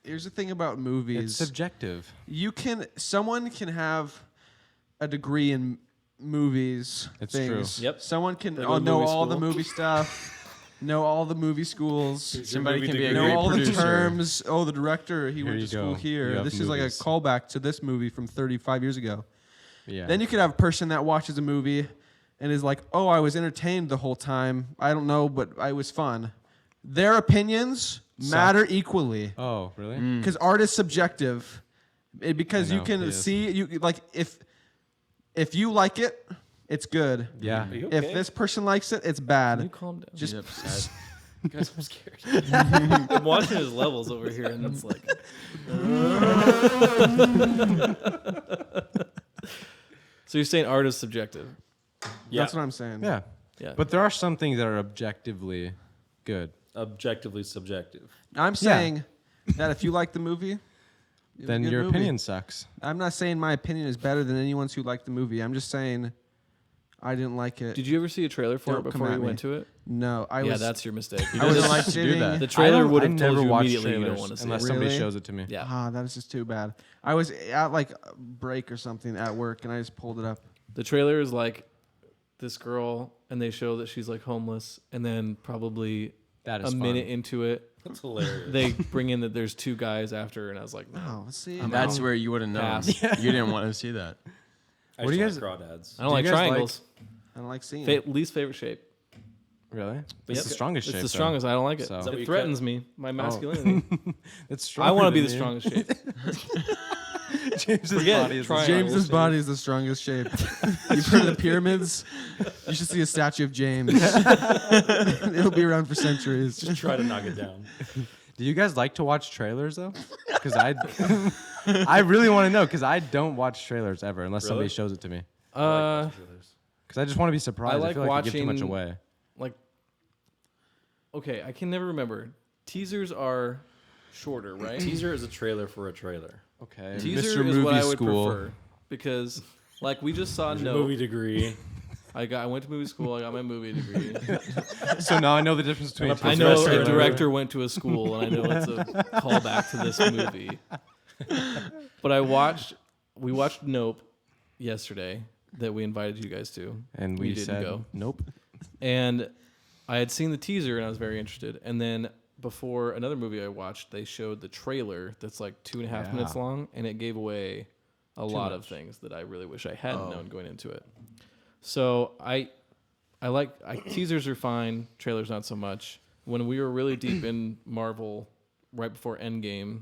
Here's the thing about It's movies. subjective. Someone can have a degree in movies. It's things. true. Yep. Someone can They go to know movie all the school. movie stuff, know all the movie schools, Somebody movie can be a degree. know great all producer. the terms. Oh, the director, he Here went you to school go. You here. have This is like a movies. callback to this movie from 35 years ago. Yeah. Then you could have a person that watches a movie and is like, "Oh, I was entertained the whole time. I don't know, but I was fun." Their opinions matter equally Oh, really? because art is subjective. Because I you know, can it is. see you like if you like it, it's good. Yeah. Are you If okay? this person likes it, it's Can you bad. calm down? Just He's upset. Guys, I'm scared. I'm watching his levels over here, and it's like. So you're saying art is subjective? that's what I'm saying. Yeah. Yeah. But there are some things that are objectively good. Objectively subjective. I'm saying that if you like the movie, it's a Then good your movie. opinion sucks. I'm not saying my opinion is better than anyone's who liked the movie. I'm just saying I didn't like it. Did you ever see a trailer for Don't it come before at you me. went to it? No, I Yeah, was. that's your mistake. He I was doesn't like to do sitting- that. The trailer would have I told never you watched immediately you don't trailers want to see unless it. somebody Really? shows it to me. Yeah. Ah, that is just too bad. I was at like a break or something at work, and I just pulled it up. The trailer is like this girl, and they show that she's like homeless, and then probably That a is fun. minute into it, That's hilarious. they bring in that there's 2 guys after her, and I was like, no. Oh, see, I'm That's out. where you would have known. Pass. You didn't want to see that. I What do you just like crawdads. I don't Do you like guys triangles. I don't like seeing. Least favorite shape. Really? Yep. It's the strongest shape. It's the though. strongest. I don't like it. So- Is that what It you threatens me, my Oh. masculinity. It's I stronger want to be than the you. strongest shape. James's Forget body is the triangles. strongest. James's body is the strongest shape. You've heard of the pyramids? You should see a statue of James. It'll be around for centuries. Just try to knock it down. Do you guys like to watch trailers though? Because I really want to know because I don't watch trailers ever unless somebody Really? shows it to me. Uh, Because I just want to be surprised. I like feel like I give too much watching- away. like, okay, I can never remember. Teasers are shorter, right? Teaser is a trailer for a trailer. Okay. Teaser Mr. is Movie what I would School. prefer because, like, we just saw Your Nope. movie degree. I went to movie school. I got my movie degree. So now I know the difference between. I teaser know and a trailer. director went to a school, and I know it's a callback to this movie. But we watched Nope yesterday that we invited you guys to, And We we didn't said go. nope. and I had seen the teaser and I was very interested. And then before another movie I watched, they showed the trailer that's like 2.5 minutes long, and it gave away a lot of things that I really wish I hadn't known going into it. So I teasers are fine, trailers not so much. When we were really deep in Marvel, right before Endgame,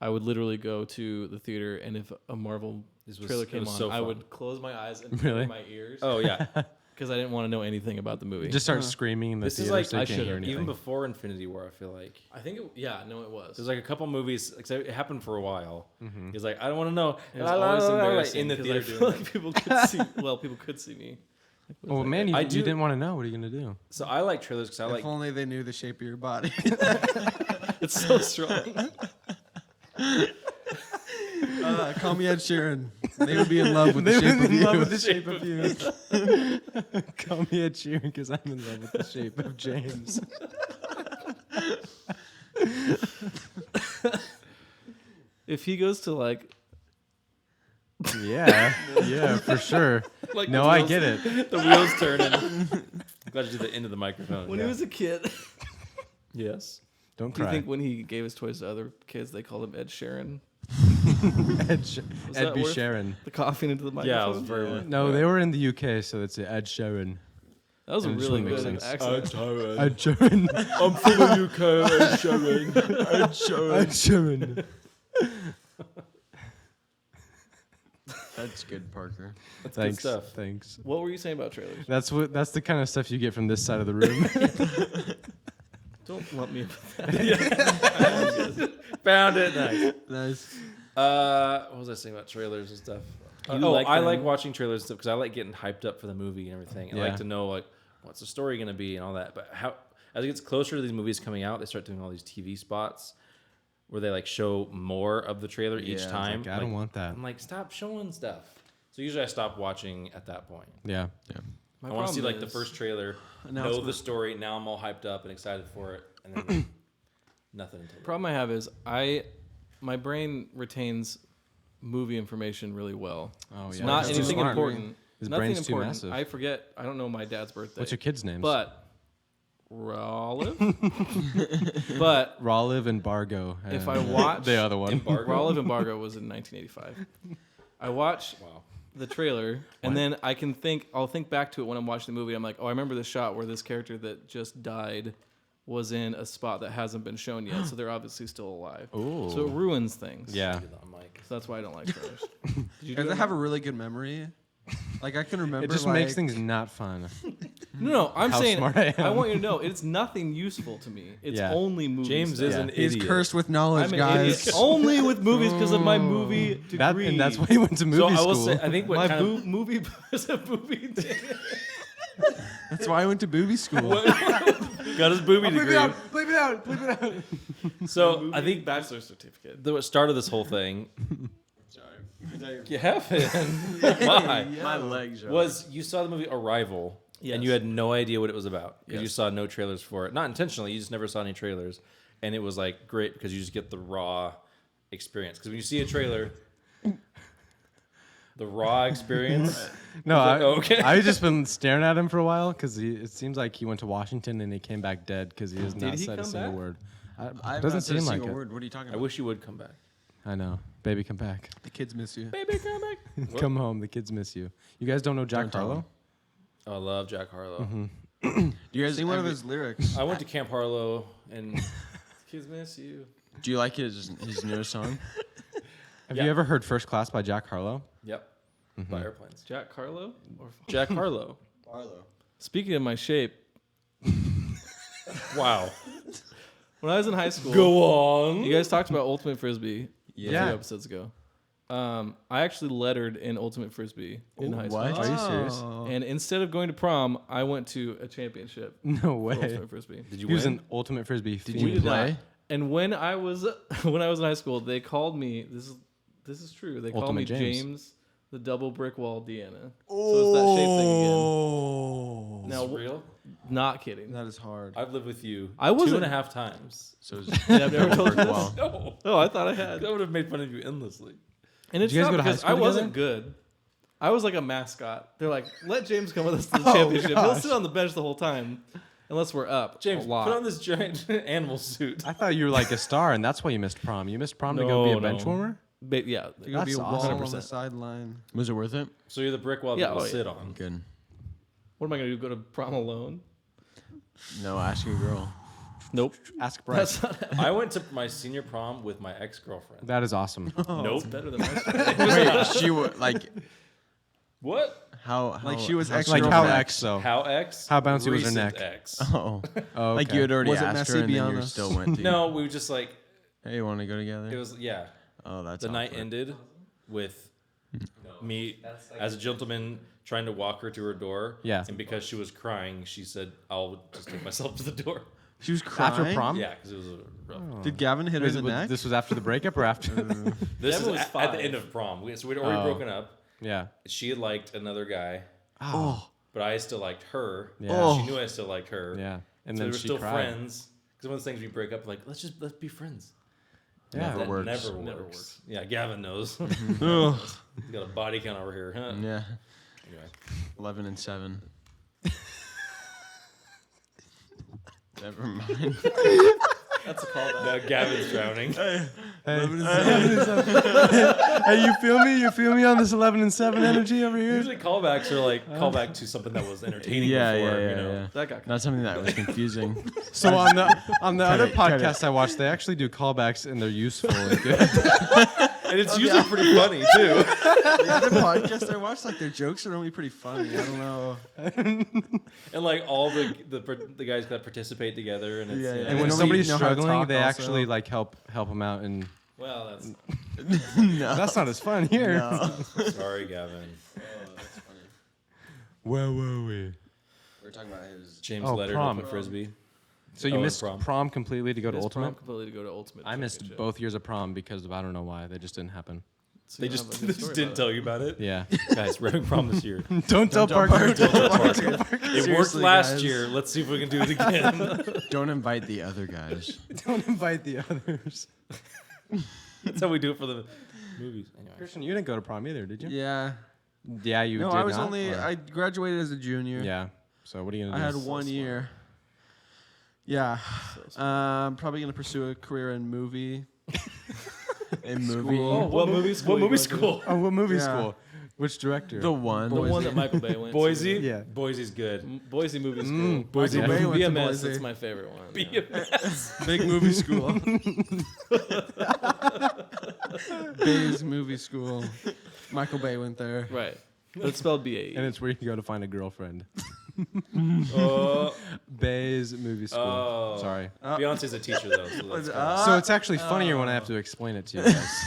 I would literally go to the theater, and if a Marvel trailer came on, I would close my eyes and cover my ears. Oh yeah. Because I didn't want to know anything about the movie. Just start screaming in the This is theater like so you I can't should've. hear anything. Even before Infinity War, I feel like I think it was. there's like a couple movies. It happened for a while. He's like, I don't want to know. It was always embarrassing in the 'cause theater. I feel doing like people could see. Well, people could see me. Well, man, you I do- didn't want to know. What are you gonna do? So I like trailers because I If like. only they knew the shape of your body. It's so strong. Call me Ed Sheeran. They would be in love with the shape of you. love with the shape of you. Call me Ed Sheeran because I'm in love with the shape of James. If he goes to like Yeah, for sure. Like No, the I wheels- get it. the wheels turning. Glad you did the end of the microphone. When he was a kid, yes. Don't do you cry. think when he gave his toys to other kids, they called him Ed Sheeran? Ed that B. worth- Sharon. The coughing into the microphone. Yeah, it was very. No, they were in the UK, so it's Ed Sheeran. That was a It just really wouldn't good make sense. accent. Ed Sheeran. I'm from the UK. Ed Sheeran. Ed Sheeran. That's good, Parker. That's Thanks. good stuff. Thanks. What were you saying about trailers? That's the kind of stuff you get from this side of the room. Don't lump me. Found it. Nice. Nice. What was I saying about trailers and stuff? You I them? like watching trailers and stuff because I like getting hyped up for the movie and everything. And I Yeah. like to know like what's the story going to be and all that. But as it gets closer to these movies coming out, they start doing all these TV spots where they like show more of the trailer each Yeah, it's time. I don't want that. I'm like, stop showing stuff. So usually I stop watching at that point. Yeah. My I want to see like problem the is- first trailer, know Announcement. the story. Now I'm all hyped up and excited for it, and then nothing until. The problem I have is my brain retains movie information really well. Oh It's yeah. not That's too anything smart. important. His Nothing brain's too important. massive. I forget. I don't know my dad's birthday. What's your kids' names? But Rolliv. But Rolliv and Bargo. if I watch the other one. Rolliv Embargo was in 1985. I watch Wow. the trailer and then I'll think back to it when I'm watching the movie. I'm like, oh, I remember the shot where this character that just died was in a spot that hasn't been shown yet, so they're obviously still alive. Ooh. So it ruins things. Yeah. I'm like, So that's why I don't like trailers. Did you Guys, do I it? have a really good memory. Like I can remember. It just like, makes things not fun. No, I'm how saying smart I am. want you to know it's nothing useful to me. It's Yeah. only movies. James stuff. is an He's idiot. cursed with knowledge, I'm an guys. idiot. Only with movies because of my movie degree. And that's why he went to movie So I school. will say, I think what my kind of movie is a movie. That's why I went to booby school. got his booby degree. Bleep it out. Bleep it out. So I think bachelor's certificate. the start of this whole thing. You haven't. Why? My legs are. Was you saw the movie Arrival and you Yes. had no idea what it was about because you Yes. saw no trailers for it. Not intentionally, you just never saw any trailers, and it was like great because you just get the raw experience. Because when you see a trailer, the raw experience. No, okay. I've just been staring at him for a while because it seems like he went to Washington and he came back dead because he has not he said a come single back? word. I have doesn't not said a seem like single it. word. What are you talking I about? wish you would come back. I know. Baby, come back. The kids miss you. Baby, come back. Come home. The kids miss you. You guys don't know Jack Don't tell Harlow? them. Oh, I love Jack Harlow. Do you guys Sing one of have his lyrics. I went to Camp Harlow and Kids miss you. Do you like his newest song? Have Yeah. you ever heard First Class by Jack Harlow? yep, by airplanes. Jack Harlow? Or Jack Harlow. Speaking of my shape, Wow. when I was in high school, Go on. you guys talked about Ultimate Frisbee a Yeah. few episodes ago. I actually lettered in Ultimate Frisbee in high school. what? Are you serious? And instead of going to prom, I went to a championship No for way. Ultimate Frisbee. Did you He was win? an Ultimate Frisbee Did fiend. you play? And when I was in high school, they called me. This is true. They called me Ultimate James. James. The double brick wall Deanna. So it's that shape thing again. Oh. Now, real? Not kidding. That is hard. I've lived with you I wasn't- 2.5 times. So it's And I've never told you this. well. No. Oh, I thought I had. I would have made fun of you endlessly. And it's you guys not go to high because school I wasn't good. I was like a mascot. They're like, let James come with us to the championship. He'll gosh. sit on the bench the whole time. unless we're up James, a lot. put on this giant animal suit. I thought you were like a star, and that's why you missed prom. You missed prom to go be a bench warmer? Yeah, You're gonna be a That's wall awesome. on the sideline. Was it worth it? So you're the brick wall Yeah, people oh, yeah. sit on. Good. what am I gonna do? Go to prom alone? No, ask your girl. Nope. Ask Bryce. That's not. I went to my senior prom with my ex-girlfriend. That is awesome. Nope. Better than my story. Wait, she was like What? how? Like she was how extra Like soon how was it? X though? How ex? How bouncy was her Recent neck? Ex. Oh, Oh, like okay. you had already Was it asked messy? her, and Be then you honest. still went to. No, we were just like Hey, you want to go together? it was. Yeah. Oh, that's The night awkward. ended with me as a gentleman trying to walk her to her door. Yeah. And because she was crying, she said, "I'll just take myself to the door." She was crying. After prom? Yeah, because it was a rough. Did Gavin hit her in Was the it- neck? This was after the breakup or after? This Devin is was at the 5. end of prom. So we'd already Oh. broken up. yeah. She had liked another guy, Oh. but I still liked her. Yeah. She knew I still liked her. Yeah. And So then we were she still cried. friends. Because one of the things we break up, like let's be friends. Yeah. Never That works. Never Never works. works. Yeah, Gavin knows. Ugh. He's got a body count over here, huh? Yeah, Anyway. 11 and 7. Never mind. That's a callback. Now Gavin's drowning. Hey, you feel me? You feel me on this 11 and 7 energy over here? Usually callbacks are like callback to something that was entertaining Yeah, before, yeah, you know. yeah. That got Not something that was confusing. So on the other cut it. podcast I watched, they actually do callbacks and they're useful and good. And it's usually pretty funny too. The other podcast I watched, like their jokes are normally pretty funny. I don't know. And like all the guys that participate together, and it's Yeah, yeah. And They when know somebody's you know how to struggling, talk they also. actually like help them out. And well, that's No. that's not as fun here. No. sorry, Gavin. Where were we? We were talking about his. James Oh, Leonard prom. up at Frisbee. So you Oh, and missed prom. prom completely to go to Missed prom Ultimate? completely to go to Ultimate. I missed Championship. both years of prom because of I don't know why. They just didn't happen. So They you just, have a they good just story didn't about tell you about it. Yeah. Guys, we're having prom this year. Don't tell Parker. It worked Seriously, last guys. year. Let's see if we can do it again. Don't invite the other guys. Don't invite the others. That's how we do it for the movies. Anyway. Christian, you didn't go to prom either, did you? Yeah. Yeah, you No, did I was not, only. or- I graduated as a junior. Yeah. So what are you I gonna had do? 1 year. Yeah. Probably gonna pursue a career in movie. In movie. Oh, what movie school? What you movie going to? school? Oh, what movie Yeah. school? Which director? The one. The one that Michael Bay went Boise? to. Yeah. Boise's good. Boise Movie School. Boise Michael Bay went to BMS, Boise. that's my favorite one. Big movie school. Bay's movie school. Michael Bay went there. Right. But it's spelled B-A-E. And it's where you can go to find a girlfriend. Oh, Bay's movie school. Oh. Sorry. Beyonce's a teacher though. So that's good. So it's actually funnier when I have to explain it to you guys.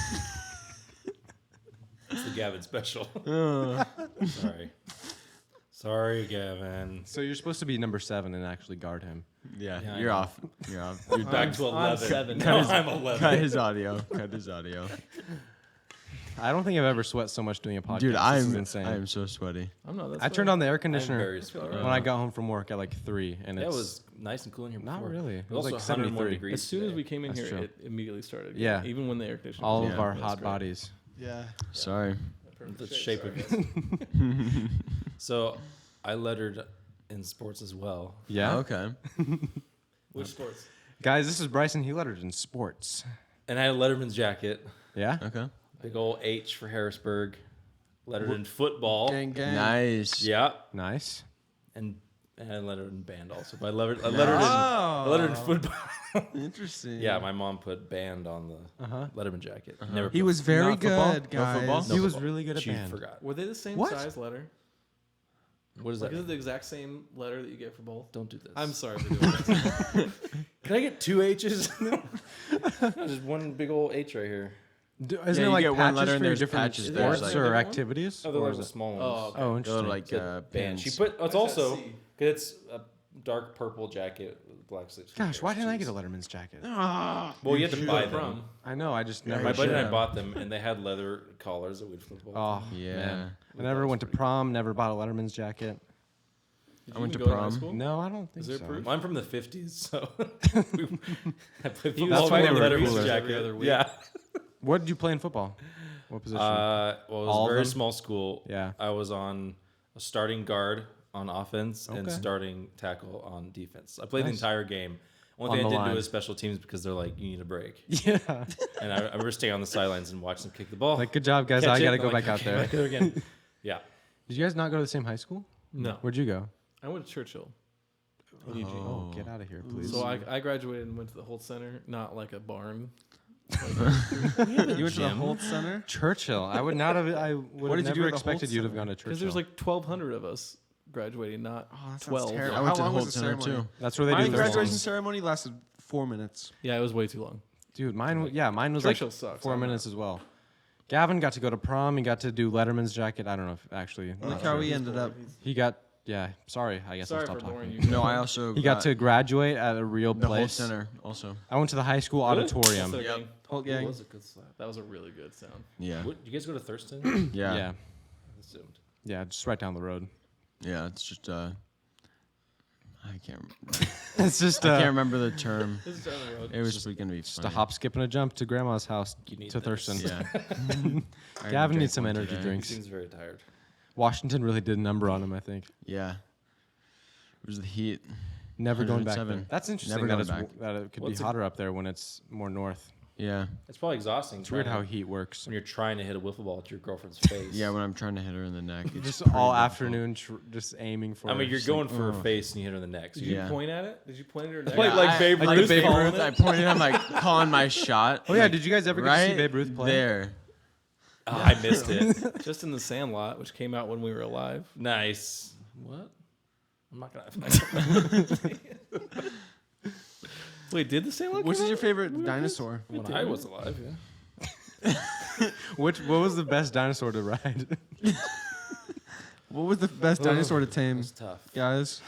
It's the Gavin special. Uh, Sorry, Gavin. So you're supposed to be number 7 and actually guard him. Yeah, Yeah, I you're know. off. You're off. You're back to 11. 7. Now his- I'm 11. Cut his audio. Cut his audio. I don't think I've ever sweat so much doing a podcast. Dude, This I is am insane. I am so sweaty. I'm not. That's I turned on the air I'm conditioner very sweaty. when I got home from work at like 3, and That it's was nice and cool in here before. not really. It It was was like also 100 more 73. degrees. As soon as today. we came in That's here, true. it immediately started. Yeah. Even when the air conditioner. All was of Yeah, our on, it was hot great. bodies. yeah. Sorry. The shape of it. So I lettered in sports as well. Yeah. Okay. Which sports? Guys, this is Bryson. He lettered in sports. And I had a Letterman's jacket. Yeah. Okay. Big old H for Harrisburg. Lettered in football. Gang, gang. Nice. Yeah. Nice. And I lettered in band also. But I lettered in football. Interesting. Yeah, my mom put band on the Letterman jacket. Never He put- was very Not football? good, No guys. football? no He was football. really good at She band. forgot. Were they the same What? size letter? What is that? Is it the exact same letter that you get for both? Don't do this. I'm sorry for doing this. Can I get 2 H's? Just one big old H right here. Isn't Yeah, it you like get one patches letter for and your there's different patches. There's sports like or different one? activities? Oh, there Or was is a it- small one. Oh, okay. Oh, They're interesting. like Band. bands. She put. It's I also see. because it's a dark purple jacket with black sleeves. Gosh, why didn't I get a Letterman's jacket? Well, you have to buy them. I know. I just never. My buddy and I should. bought them, and they had leather collars that we'd flip over. Oh Yeah. man. I never went to prom. Never bought a Letterman's jacket. Did I you went even to go high prom. school? No, I don't think Is there so. proof? Well, I'm from the 50s, so I played He football was with when a they were Letterman's cooler. jacket. Every other week. Yeah. What did you play in football? What position? Well, it was All a of very them? small school. Yeah. I was on a starting guard on offense and Okay. starting tackle on defense. I played the Nice. entire game. Only On thing I the didn't line. do is special teams because they're like, you need a break. Yeah. And I remember staying on the sidelines and watching them kick the ball. Like, good job, guys. Catch I it, got to and go I'm like, back out okay, there. back there again. Yeah. Did you guys not go to the same high school? No. Where'd you go? I went to Churchill. In Eugene. Oh, get out of here, please. So I graduated and went to the Holt Center, not like a barn. You went to the Holt Center? Churchill. I would not have. I would What have did you do never at the Holt expected you to have Center? gone to Churchill. Because there's like 1,200 of us graduating, not Oh, that sounds 12. terrible. I went How to long was Holt the Center ceremony? too. That's where they My do the graduation songs. ceremony lasted 4 minutes. Yeah, it was way too long. Dude, mine was Churchill like sucks. 4 I'm not- minutes as well. Gavin got to go to prom. He got to do Letterman's jacket. I don't know if actually. Look not how sure. he ended up. He got. Yeah. Sorry. I guess Sorry I'll for stop boring talking. you. No, I also He got to graduate at a real the whole place. center also. I went to the high school auditorium. That's their Yep. gang. Holt It gang. was a good slap. That was a really good sound. Yeah. What, you guys go to Thurston? Yeah. Yeah. Assumed. Yeah. Just right down the road. Yeah. It's just I can't. It's just I can't remember the term. This is down the road. It was just gonna be just a funny. hop, skip, and a jump to Grandma's house You need to this. Thurston. Yeah. Gavin needs some one energy today. He drinks. seems very tired. Washington really did a number on him. I think. Yeah. It was the heat. Never going back there. 107. That's interesting. Never That, going it's, back. that it could What's be it- hotter up there when it's more north. Yeah. It's probably exhausting. It's weird trying how to- heat works. when you're trying to hit a wiffle ball at your girlfriend's face. Yeah. When I'm trying to hit her in the neck, it's Just pretty all difficult. afternoon, just aiming for. I mean, you're just going like, for oh. her face and you hit her in the neck. So Did you, Yeah. you point at it? Did you point at her neck? Like- like Babe I, Ruth Babe calling Ruth. it? I pointed at my calling my shot. Oh yeah, like, did you guys ever get to right see Babe Ruth play? there? Oh, I missed it. Just in the Sandlot, which came out when we were alive. Nice. What? I'm not gonna. Wait, did the Sandlot? Which come is your out? favorite dinosaur? When I was alive, yeah. What was the best dinosaur to ride? What was the best dinosaur to tame, It's tough. guys?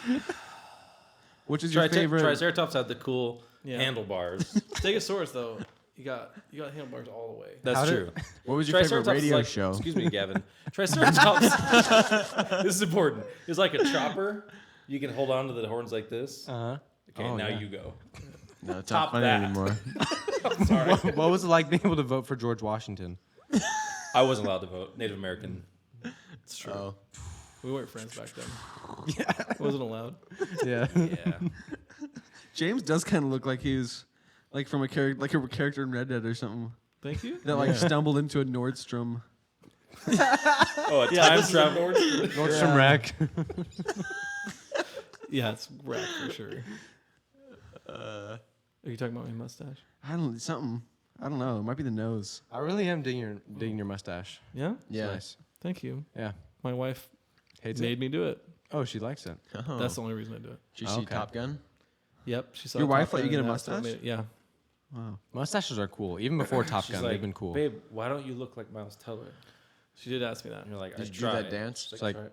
Which is your favorite? Triceratops had the cool Yeah. handlebars. Stegosaurus, though, you got handlebars all the way. That's How did- true. What was your favorite Triceratops is radio like, show? Excuse me, Gavin. Triceratops. This is important. It's like a chopper. You can hold on to the horns like this. Uh Okay, Oh, now yeah. you go. No, it's Top not funny that. anymore. Sorry. huh. What was it like being able to vote for George Washington? I wasn't allowed to vote. Native American. It's true. Oh. We weren't friends back then. Yeah. Wasn't allowed. Yeah. Yeah. James does kind of look like he's like from a character, like a character in Red Dead or something Thank you. that like stumbled into a Nordstrom. Oh, a time travel. Nordstrom Rack. Yeah, it's rap for sure. Are you talking about my mustache? I don't know. It might be the nose. I really am digging your mustache. Yeah. It's Yeah. nice. Thank you. Yeah. My wife Hates made me do it. Oh, she likes it. Oh. That's the only reason I do it. Did you see Okay. Top Gun? Yep. She saw Your wife Top let you Gun get a and that's what mustache? made it- Yeah. Wow. Mustaches are cool. Even before Top She's Gun, like, they've been cool. Babe, why don't you look like Miles Teller? She did ask me that. And you're like, Did I you do tried. that dance? She's It's like- "Try it."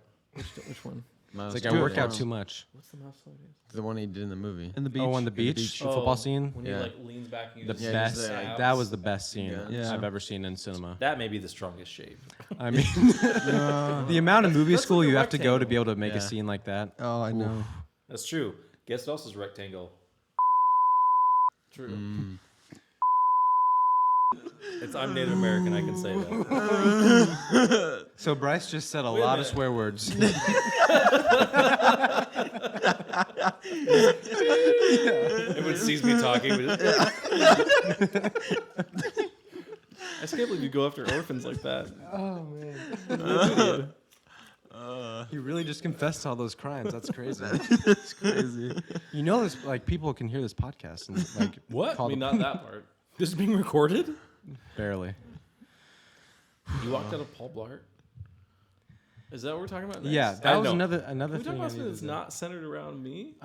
Which one? Miles It's like I Teller work out dance. too much. What's the mouse photo? The one he did in the movie. In the beach. Oh, on the the beach, beach. the football scene. When Yeah. he like leans back and The you Yeah, just he's best. there. That was the best scene Yeah. I've ever seen in cinema. That may be the strongest shape. I mean, the amount of movie school like a you have to go to be rectangle. able to make Yeah. a scene like that. Oh, I know. That's true. Guess what else is rectangle? True. Mm. I'm Native American. I can say that. So Bryce just said a a lot of minute. swear words. Everyone sees me talking. But I just can't believe you go after orphans like that. Oh man. You really just confessed to all those crimes. That's crazy. It's crazy. You know, this like people can hear this podcast and like What? call I mean, the- not that part. this is being recorded? barely. You walked out of Paul Blart? Is that what we're talking about next? Yeah, that I was know. another Are we thing. talking I about something needed that's to do. not centered around me?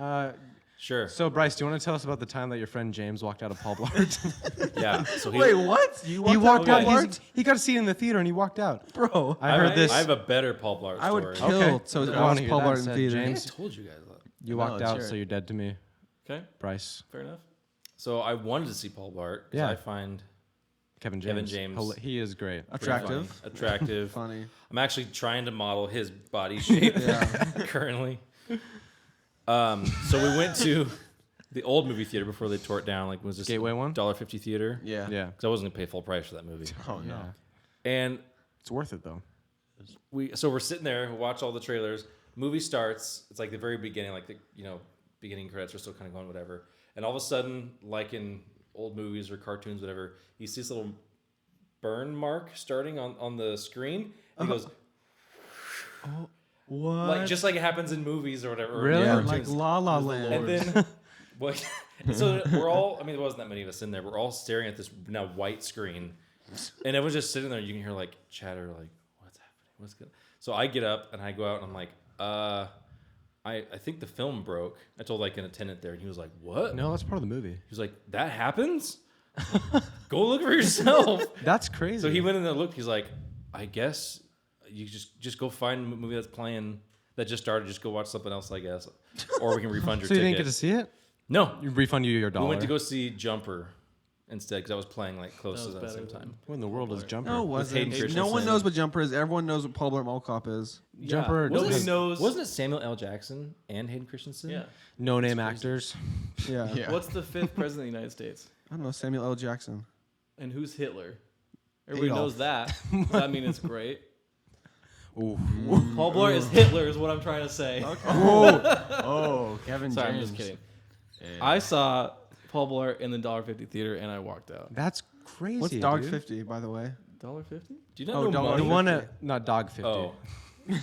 Sure. So Bryce, do you want to tell us about the time that your friend James walked out of Paul Blart? Yeah. So Wait, what? You he walked out. Okay. He got a seat in the theater and he walked out. Bro. I heard this. I have a better Paul Blart story. I would kill Okay. so I wanna watch hear Paul that Blart in instead, theater. I James. told you guys that. You No, walked let's out, hear so it. you're dead to me, Okay, Bryce. fair enough. So I wanted to see Paul Blart. 'Cause Yeah. I find Kevin James. Kevin James. He is great. pretty Attractive. funny, attractive. Funny. I'm actually trying to model his body shape currently. So we went to the old movie theater before they tore it down. Like, was this Gateway one? $1.50 theater? Yeah. Yeah. Because I wasn't gonna pay full price for that movie. Oh no. Yeah. And It's worth it though. we're sitting there, we watch all the trailers. movie starts. It's like the very beginning, like the beginning credits are still kind of going whatever, and all of a sudden, like in old movies or cartoons, whatever, you see this little burn mark starting on the screen. And he goes, What? like just like it happens in movies or whatever. or Really? in Like cartoons. La La Land. And then, so we're all, I mean, there wasn't that many of us in there. We're all staring at this now white screen. And everyone's just sitting there. You can hear like chatter, like, what's happening? What's good? So I get up and I go out and I'm like, I think the film broke. I told like an attendant there and he was like, what? No, that's part of the movie. He was like, that happens? Go look for yourself. That's crazy. So he went in there and looked. He's like, I guess you just go find a movie that's playing that just started. Just go watch something else, I guess. Or we can refund your So you ticket. didn't get to see it? No. You refund you your dollar. We went to go see Jumper instead because I was playing like close That to was that at the same better time. What in the world is Jumper? No, it Hayden wasn't. No Christensen. one knows what Jumper is. Everyone knows what Paul Blart Mall Cop is. Jumper. Nobody doesn't- knows. Wasn't it Samuel L. Jackson and Hayden Christensen? Yeah. No name actors. Yeah. Yeah. What's the 5th president of the United States? I don't know, Samuel L. Jackson. And who's Hitler? Everybody Adolf. knows that. Does that mean it's great? Ooh. Paul Blart is Hitler, is what I'm trying to say. Oh, Kevin Sorry, James. I'm just kidding. Yeah. I saw Paul Blart in the $1.50 theater and I walked out. That's crazy. What's Dog dude. 50, by the way? $1.50? Do you not Oh, know Dog- money? The one at not Dog 50. Oh.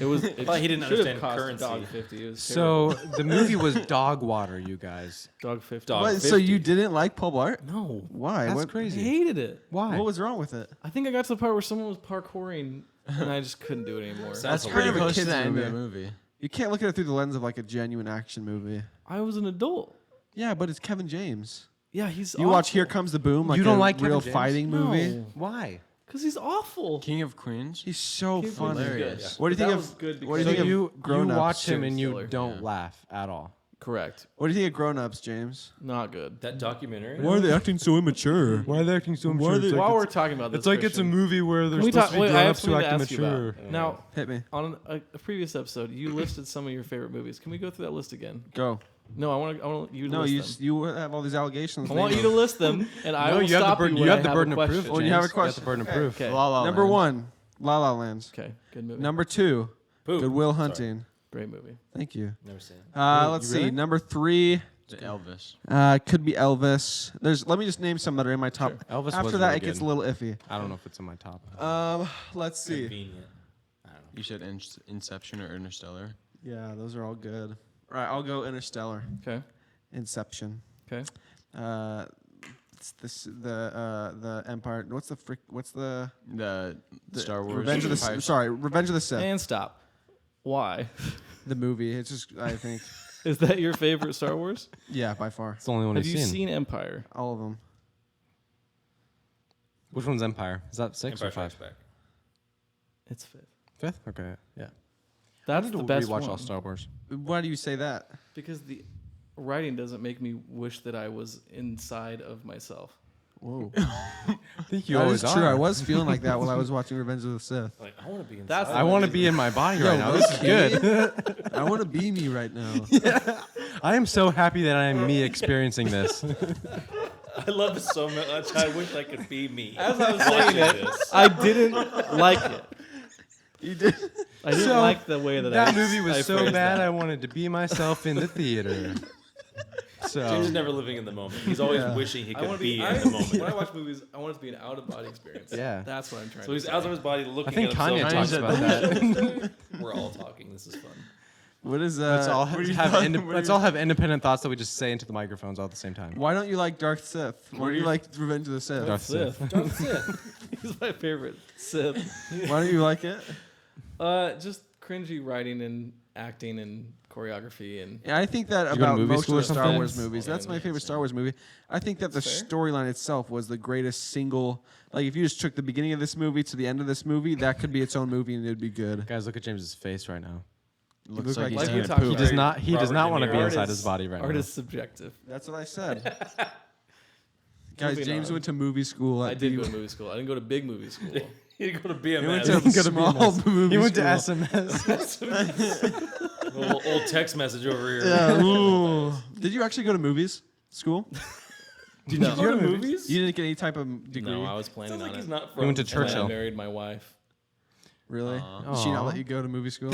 It was. It Thought he didn't should have understand cost currency. $1.50. It was So the movie was Dog Water, you guys. terrible. $1.50. Dog. What, so 50. you didn't like Paul Blart? No, Why? That's What, I crazy. hated it. Why? what was wrong with it? I think I got to the part where someone was parkouring and I just couldn't do it anymore. Sounds That's Pretty kind of a close to kid's the end of movie. the movie. You can't look at it through the lens of like a genuine action movie. I was an adult. Yeah, but it's Kevin James. Yeah, he's. You watch Here Comes the Boom, like You don't a like Kevin real James? fighting movie. No. Why? Because he's awful. King of Queens. He's so Kid funny. Queen's Hilarious. good, yeah. What do you That think was of- good what do because you think So of you Grown-Ups? watch him and you Stiller. don't Yeah. laugh at all. correct. What do you think of Grown Ups, James? Not good. That documentary? Why are they acting so immature? Why are they acting so Why are they- While we're talking about this, It's like it's a Christian, movie where they're can we supposed talk? to be Wait, I grown have ups who something to act ask you immature. about. Now, Hit me. on a previous episode, you listed some of your favorite movies. Can we go through that list again? Go. No, I want you to No, list you them. you have all these allegations. I want Name you to them. list them, and I No, will you have the stop burden. you You when have the I burden a of proof. question. When you James. have a You have question. the burden of Okay. proof. Okay. La La Number Land. 1, La La Land. Okay, good movie. Number 2, Poop. Goodwill Sorry. Hunting. Great movie. Thank you. Never seen it. Let's you really? see. Number 3 The Elvis. could be Elvis. Let me just name some that are in my top. Elvis After was that, really it gets good. a little iffy. I don't know if it's in my top. Let's see. Convenient. I don't know. You said Inception or Interstellar. Yeah, those are all good. All right, I'll go Interstellar, Okay. Inception. Okay. It's the Empire. What's the The Star Wars. Revenge of the Empire- sorry Revenge of the Sith. And stop. Why? The movie. It's just I think Is that your favorite Star Wars? yeah by far It's the only one Have I've you seen. seen Empire? all of them. Which one's Empire? Is that 6 Empire or 5? Strikes Back. It's fifth. 5th? Okay, yeah. That's the best Rewatch one. all Star Wars. Why do you say that? Because the writing doesn't make me wish that I was inside of myself. Whoa, I think you that always is true. are. I was feeling like that while I was watching Revenge of the Sith. Like, I want to be inside. That's I want to be in my body right now. Yo, This is good. I want to be me right now. I am so happy that I am me experiencing this. I love it so much. I wish I could be me. As I was saying it, I didn't like it. You did. I didn't So, like the way that That I movie was I so phrased bad, that. I wanted to be myself in the theater. So James is never living in the moment. He's always Yeah. wishing he I could want to be be. in the moment. When I watch movies, I want it to be an out of body experience. Yeah. That's what I'm trying So to he's say. out of his body looking I think at Kanye himself. talks said about that. We're all talking. This is fun. What is Let's all what are you have thought- let's all have independent thoughts that we just say into the microphones all at the same time. Why don't you like Darth Sith? Why do you like Revenge of the Sith? Darth Sith. Darth Sith. He's my favorite Sith. Why don't you like it? Just cringy writing and acting and choreography and Yeah, I think that you go to about movie most school or of the Star something? Wars movies. That's my favorite Star Wars movie. I think that the storyline itself was the greatest single. Like, if you just took the beginning of this movie to the end of this movie, that could be its own movie and it would be good. Guys, look at James's face right now. Looks look like like he's like taking we a talked poop. He does not. He does Robert not De want to be Niro. inside his body right art now. is subjective. That's what I said. Guys, Moving James on. went to movie school. I At did the- go to movie school. I didn't go to big movie school. You go to He went BMS. to small movie He went to school. SMS. Old text message over here. Yeah, ooh. Did you actually go to movies school? Did you go to movies? You didn't get any type of degree. No, I was planning Sounds like on he's it. not You from. went to And I Churchill. married my wife. Really? Did she not let you go to movie school?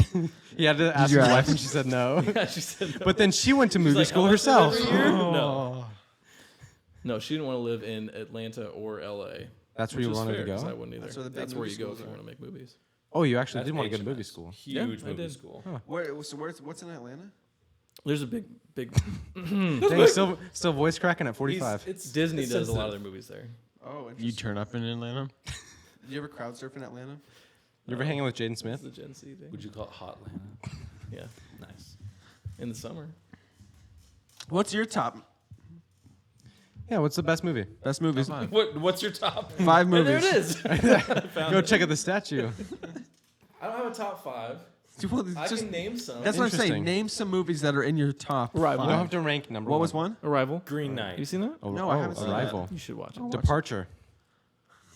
He had to ask you his wife, ask? and she said no. Yeah, she said no. But then she went to movie like, school "How much herself. every year?" Oh. No. No, she didn't want to live in Atlanta or LA. That's where which you is wanted fair, to 'cause I go? wouldn't either. That's where the big That's where movie you go schools if you are. want to make movies. Oh, you actually That's did want to go to HMS. movie school. Huge I movie did. school. What's in Atlanta? There's a big. Dang, still voice cracking at 45. It's Disney does a lot of their movies there. Oh, You interesting. turn up in Atlanta? You ever crowd surf in Atlanta? You ever hanging with Jaden It's Smith? the Gen Z thing. Would you call it Hotlanta? Yeah, Nice. in the summer. What's your top Yeah, what's the best movie? best movies? What's your top? 5 And there movies. it is. Go check out the statue. I don't have a top 5. Well, I just- can name some. that's what I'm saying. Interesting. Name some movies that are in your top. Right, You five. don't have to rank number What one. was one? Arrival. Green Have you Knight. seen that? Oh, No, I haven't seen that. Arrival. You should watch it. I'll watch it. Departure.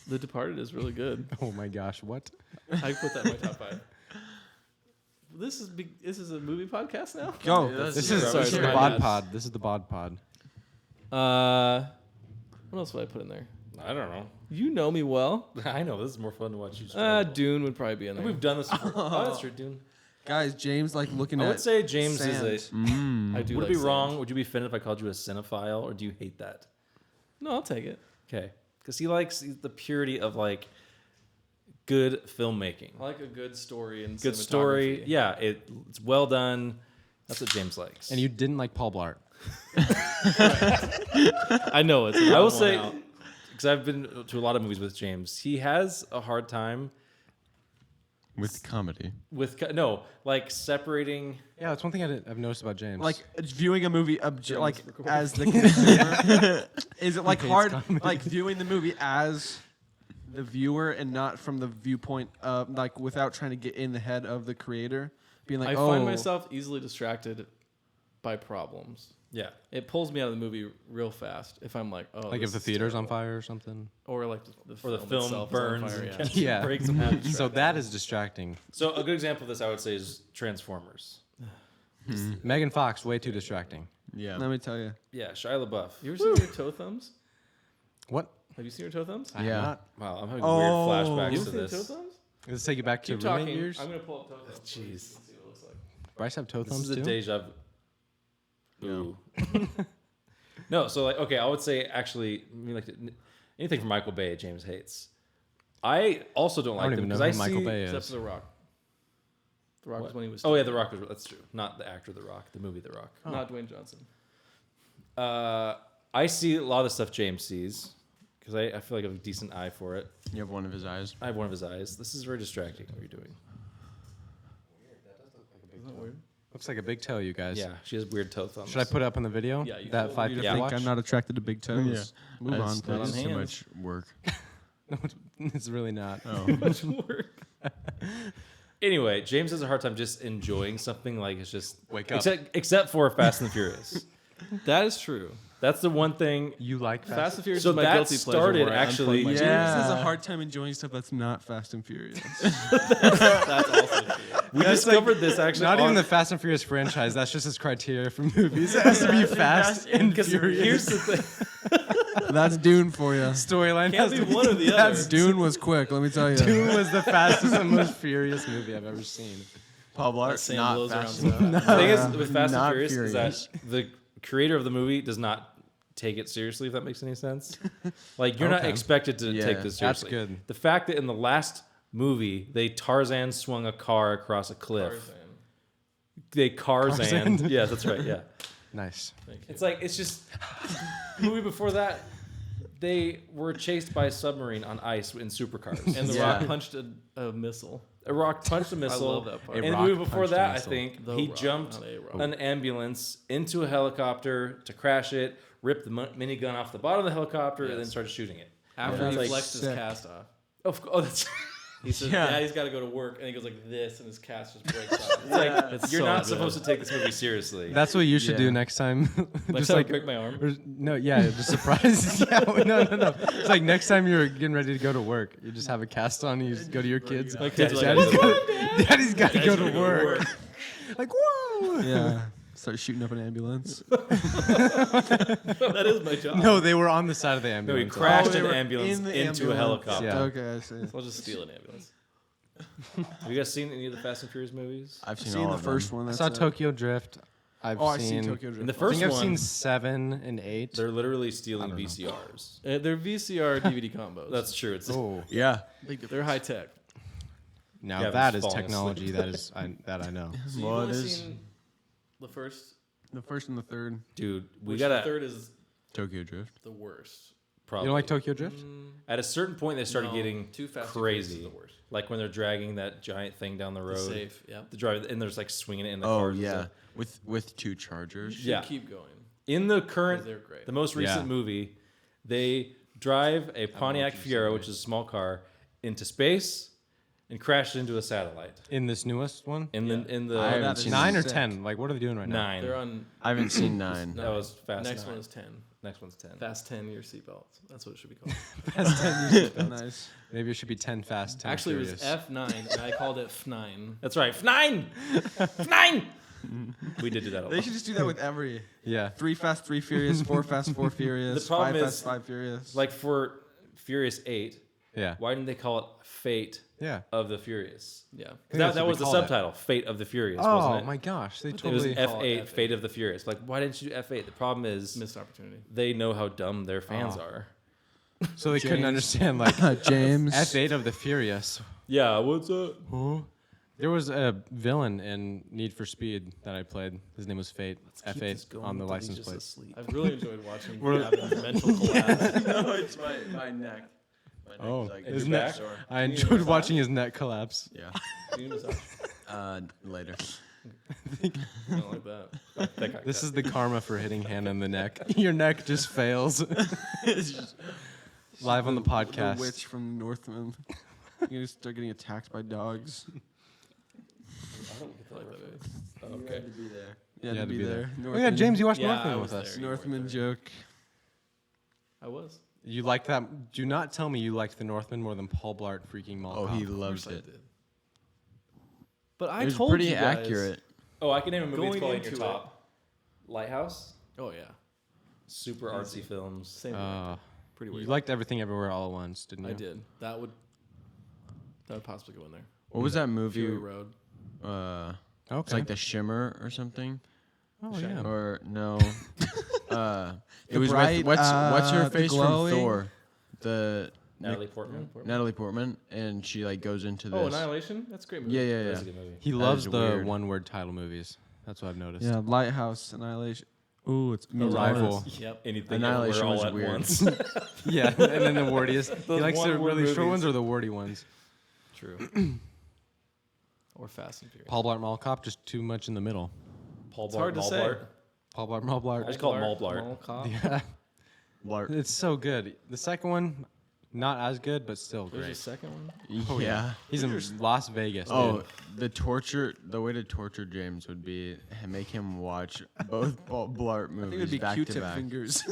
The Departed is really good. Oh my gosh, what? I put that in my top 5. This is a movie podcast now. Go. This Sorry, is sorry, the my bod bad. pod. This is the bod pod. What else would I put in there? I don't know. You know me well. I know this is more fun to watch you. struggle. Dune would probably be in there. We've done this before. Oh, that's true, Dune. Guys, James like looking I at. would say James sand. is a. I do. Would like it be sand. wrong? Would you be offended if I called you a cinephile, or do you hate that? No, I'll take it. Okay, because he likes the purity of like good filmmaking. I like a good story and Good story. Yeah, it's well done. That's what James likes. And you didn't like Paul Blart. I know it's. I will say, because I've been to a lot of movies with James, he has a hard time With comedy. with like separating. Yeah, that's one thing I've noticed about James. like viewing a movie like as the consumer. Is it like hates hard comedy. like viewing the movie as the viewer and not from the viewpoint of like without trying to get in the head of the creator, being like, I oh, find myself easily distracted by problems. Yeah, It pulls me out of the movie real fast if I'm like, oh, like this if the is theater's on terrible. fire or something. Or like the or the film, film itself burns is on and fire. catches Yeah. breaks and So that is distracting. So a good example of this, I would say, is Transformers. Megan Fox, way too distracting. Yeah. let me tell you, Yeah, Shia LaBeouf. You ever seen your toe thumbs? What? Have you seen your toe thumbs? Yeah. Wow, I'm having Oh. weird You flashbacks ever to seen your toe this. thumbs? Let's take it back to Keep roommate talking. years. I'm gonna pull up toe thumbs. Jeez. See what it looks like. Bryce have toe This thumbs is a too. deja vu. Ooh. No, so like, okay, I would say actually, I mean, like anything from Michael Bay, James hates. I also don't I like don't them even know because who I Michael see. Bay Except is. for The Rock. The Rock was when he was. Oh yeah, The Rock was. That's true. Not the actor The Rock, the movie The Rock. Not Dwayne Johnson. I see a lot of the stuff James sees because I feel like I have a decent eye for it. You have one of his eyes. I have one of his eyes. This is very distracting. What you're doing? Isn't that weird? Looks like a big toe, you guys. Yeah, she has weird toe thumbs. Should I put it up on the video? Yeah, you that can. 5 you people think watch. I'm not attracted to big toes. Move on, That's please. too hands. much work. It's really not. Oh. Much work. Anyway, James has a hard time just enjoying something like it's just Wake up. except for Fast and Furious. That is true. That's the one thing. You like Fast and Furious So is my that guilty pleasure. started where I unplug actually- my James TV. has a hard time enjoying stuff that's not Fast and Furious. That's also true. We discovered this actually. Not even on- the Fast and Furious franchise. That's just his criteria for movies. It has to be fast and Because furious. here's the thing. That's Dune for you. Storyline Can't has be to one or the other. Dune was quick, let me tell you. Dune was the fastest and most furious movie I've ever seen. Paul That Blart, sand not blows around fast so enough. fast. The thing is with Fast and Not Furious is furious. that the creator of the movie does not take it seriously. If that makes any sense. Like you're not Okay. expected to Yeah, take this that's seriously. good. The fact that in the last movie they Tarzan swung a car across a cliff. Tarzan. They Tarzan. Tarzan. Yeah, that's right. Yeah. Nice. Thank you. It's like it's just the movie before that. They were chased by a submarine on ice in supercars. And The Yeah. Rock punched a missile. A rock punched a missile. love that part. And A the rock movie before punched a that, I missile. think, The he Rock, jumped not a rock. an ambulance into a helicopter to crash it, ripped the minigun off the bottom of the helicopter, and then Yes. started shooting it. After he Like, flexed his sick. cast off. Oh, that's He says, Yeah. Daddy's got to go to work. And he goes like this, and his cast just breaks off. it's like It's you're so not good. supposed to take this movie seriously. That's what you should Yeah. do next time. Like, just I like break my arm. or- no, yeah, just surprise. Yeah, no. It's like next time you're getting ready to go to work, you just have a cast on. And you just go to your kids. My kids are like, Daddy's "What?" Daddy's got to go gotta to go to work. Like whoa. Yeah. Start shooting up an ambulance. That is my job. No, they were on the side of the No, he ambulance. crashed they an were ambulance in the into a ambulance. helicopter. Yeah. Okay, I see. I'll just steal an ambulance. Have you guys seen any of the Fast and Furious movies? I've I've seen, seen all the of first them. one. I That's saw it. Tokyo Drift. I've I've seen seen Tokyo Drift. In the I first think I've one, seen 7 and 8. they're literally stealing VCRs. They're VCR DVD combos. That's true. It's Oh, Yeah. They're high tech. now Gavin's that is falling technology that is that I know. So Well, you've it only is- seen the first. The first and the third. dude. We Which gotta the third is Tokyo Drift. the worst. probably You don't like Tokyo Drift? At a certain point, they started No, getting Too Fast and Furious crazy. is the worst. Like when they're dragging that giant thing down the The road. safe. Yeah. The drive, and there's like swinging it in the Oh cars. and yeah, stuff. with 2 chargers. Should Yeah. keep going. In the current, They're great. the most recent Yeah. movie, they drive a Pontiac what you Fiero, say. which is a small car, into space, and crash into a satellite. In this newest one? In the I haven't that is seen 9 or sick. 10? Like, what are they doing right now? 9. They're on. I haven't seen 9. That was Fast Next 9. one is 10. Next one's 10. Fast 10 your seatbelts. That's what it should be called. Nice. Maybe it should be 10 Fast, 10 Actually, Furious. it was F9, and I called it F9. That's right. F9! F9! We did do that a They lot. should just do that with every Yeah. 3 Fast, 3 Furious, 4 Fast, 4 Furious, The problem 5 is, Fast, 5 Furious. Like for Furious 8, Yeah. why didn't they call it Fate Yeah. of the Furious? Yeah. think That, that's that what was we the call it. subtitle, Fate of the Furious, Oh wasn't it? my gosh, they It was totally. call it F8, F8. Fate of the Furious. Like, why didn't you do F8? The problem is Missed opportunity. they know how dumb their fans Oh. are. So they couldn't James. understand like James. F8 of the Furious. Yeah, what's up? There was a villain in Need for Speed that I played. His name was Fate. F8 on the license plate. I've really enjoyed watching We're- Gavin's mental collapse. No, it's my neck. My neck Oh, is like his your neck. back? sore. I enjoyed watching his neck collapse. Yeah. Do you massage? Later. I don't like that. This is the karma for hitting Hannah in the neck. Your neck just fails. Live on the podcast. The witch from Northman. You just start getting attacked by dogs. I don't get that like that reference. You Okay. had to be there. You had You to be there. Oh yeah, James, you watched Yeah, I Northman was with us. there. You weren't Northman there. joke. I was. You like that? Do not tell me you liked the Northman more than Paul Blart freaking Mall Oh, Cop. he loved I it. did. But I It was told pretty you guys, accurate. Oh, I can name a movie that's Going probably in your into top. Lighthouse. Oh yeah. Super artsy films. Same. Pretty You weird. liked Everything Everywhere All at Once, didn't you? I did. That would possibly go in there. What was that movie? Fury Road. Okay. It's like The Shimmer or something. oh yeah. Or no. The It was Bright, with what's her the face from glowing- Thor? The Natalie Portman. Natalie Portman, and she like goes into this. Oh, Annihilation. That's a great movie. Yeah, yeah, That's a yeah. good movie. He That loves is the weird. one-word title movies. That's what I've noticed. Yeah, Lighthouse, Annihilation. Ooh, it's Arrival. Yep. Anything Annihilation everywhere all was at weird. once. Yeah, and then the wordiest. He Those likes the one-word really short movies. ones or the wordy ones. True. Or Fast and Furious. Paul Blart Mall Cop, just too much in the middle. Paul It's Blart, hard to Mall say. Blart. Paul Blart Mall I Blart. just call it Mall Blart. Mall Cop. Yeah, Blart. it's so good. The second one, not as good, but still There's a great. second one. Oh, yeah. He's in Las Vegas. Oh, dude. the way to torture James would be make him watch both Blart I movies think it would be back to Q-tip back. fingers.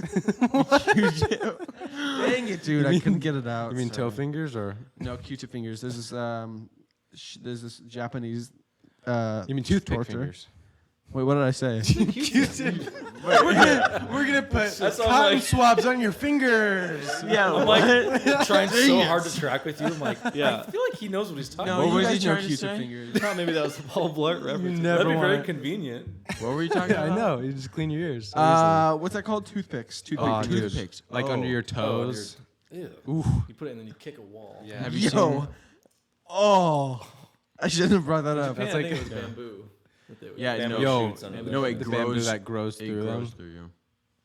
Dang it, dude! I couldn't get it out. You mean toe Sorry. fingers or No, Q-tip fingers. There's this Japanese. you mean toothpick torture. fingers? Wait, what did I say? We're gonna put That sounds cotton like- swabs on your fingers. Yeah, I'm like trying so hard to track with you. I'm like, Yeah. I feel like he knows what he's talking No, about. what was he guys know trying to Q-tip say? fingers. Thought maybe that was a Paul Blart reference. never That'd be very want- convenient. what were you talking Yeah, about? I know. You just clean your ears. so What's that called? Toothpicks. Toothpick Oh, fingers. dude. Toothpicks. like under your toes. Ew. Oof. You put it and then you kick a wall. Yeah. Have you Yo. seen? Oh, I shouldn't have brought that up. Japan, That's I like- think it was bamboo. that they would- Yeah, Bamboo no, Yo, shoots under no, there. it the bamboo grows. that grows It through grows them. through you.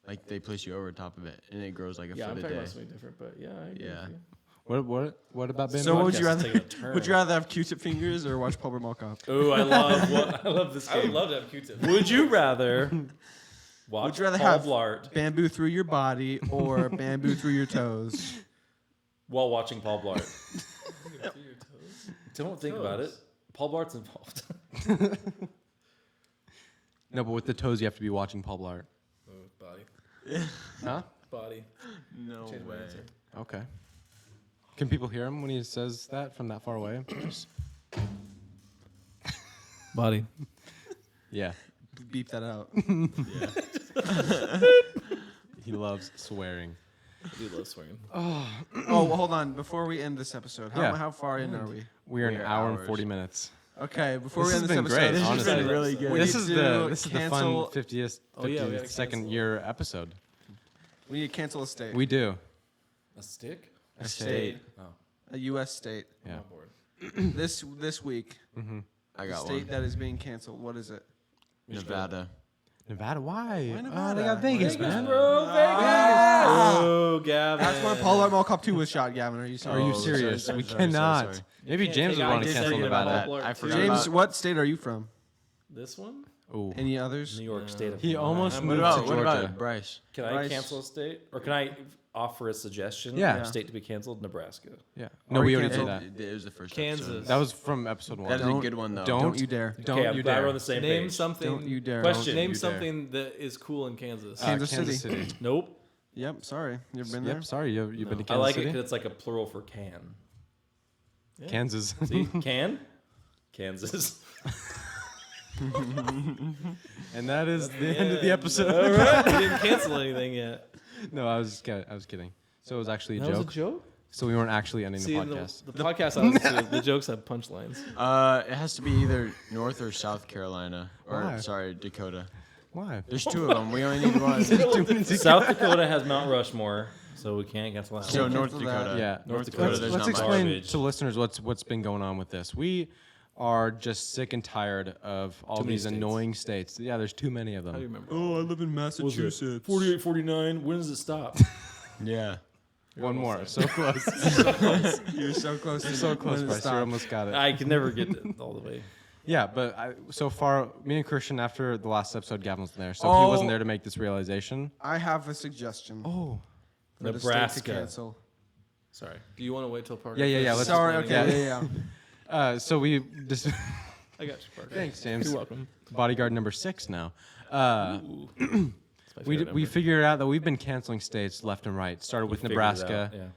Like they place you over top of it, and it grows like a Yeah, I'm foot a talking day. about something different, but yeah, I agree Yeah. with you. What about bamboo? So what would Podcast you is rather? taking a turn. Would you rather have Q-tip fingers or watch Paul Blart Mall Cop? Ooh, I love this I would game. love to have Q-tip. Would you rather watch Would you rather Paul have- Blart Bamboo through your body or bamboo through your toes? while watching Paul Blart? Don't think about it. Toes. Paul Blart's involved. No, but with the toes, you have to be watching Paul Blart. Oh, body. Huh? Body. No Change my way. answer. Okay. Can people hear him when he says that from that far away? Body. Yeah. Beep that out. Yeah. He loves swearing. Dude loves swinging. Oh, well, hold on. Before we end this episode, Yeah. how far in are we? We're an We're hour and hours. 40 minutes. Okay, before This we has end this been episode, great, This has honestly. been really good. We This need is to the fun cancel- 50th, Oh, yeah, we gotta 52nd cancel. year episode. We need to cancel a state. We do. A stick? a state. Oh, A U.S. state. Yeah. I'm on board. This week, I the got state one. that is being canceled. What is it? Nevada. Nevada? Why? Why Oh, Nevada? they got Vegas, man. Bro, Vegas! Oh, Gavin. That's when Polar Mall Cop 2 was shot, Gavin. Are you Are serious? you Oh, serious? sorry, we sorry, sorry, cannot. sorry. Maybe can't James take would want out to this cancel thing Nevada. about I forgot James, about- what state are you from? This one? Ooh. Any others? New York State of He Vermont. almost I'm moved What to about, Georgia. what about Bryce? Can I Bryce. cancel a state? Or can I offer a suggestion? Yeah. For a state to be canceled? Nebraska. Yeah. No, Or we you already did canceled- that. It was the first Kansas. episode. That was from episode 1. That is Don't- a good one though. Don't you dare. Don't okay, you I'm glad dare. we're on the same Name page. something. Don't you dare. Question. Don't Name you dare. something that is cool in Kansas. Kansas Kansas City. City. Nope. Yep, sorry. You ever been there? Yep, sorry, you've been to Kansas I like it City? because it's like a plural for can. Yeah. Kansas. See? Can? Kansas. And that is the end of the episode. All right. We didn't cancel anything yet. No, I was kidding. So it was actually a That was joke. a joke? So we weren't actually ending See, the in podcast. the podcast I listen to, the jokes have punchlines. It has to be either North or South Carolina. Or, Why? sorry, Dakota. Why? There's two of them. We only need one. South Dakota has Mount Rushmore, so we can't cancel that. So one. North Cancel that. Dakota. Yeah. North Let's- Dakota, Let's, there's let's not much. explain garbage. to listeners what's been going on with this. We are just sick and tired of all Too many these states. annoying states. Yeah, there's too many of How do you them. remember? Oh, I live in Massachusetts. 48, 49. When does it stop? Yeah. One more. almost So close. You're so close. You're so close, When it Bryce. You stopped. almost got it. I can never get all the way. Yeah, but so far, me and Christian, after the last episode, Gavin was there. So he Oh. wasn't there to make this realization. I have a suggestion. Oh. for the state to Nebraska. cancel. Sorry. Do you want to wait till Parker? Yeah. finishes Let's Sorry, explaining okay, it? yeah. So we just I got you, Parker. thanks, James. You're welcome. Bodyguard number 6 now. Ooh. It's my We favorite we number. figured out that we've been canceling states left and right. Started with Figured it Nebraska. out, Yeah.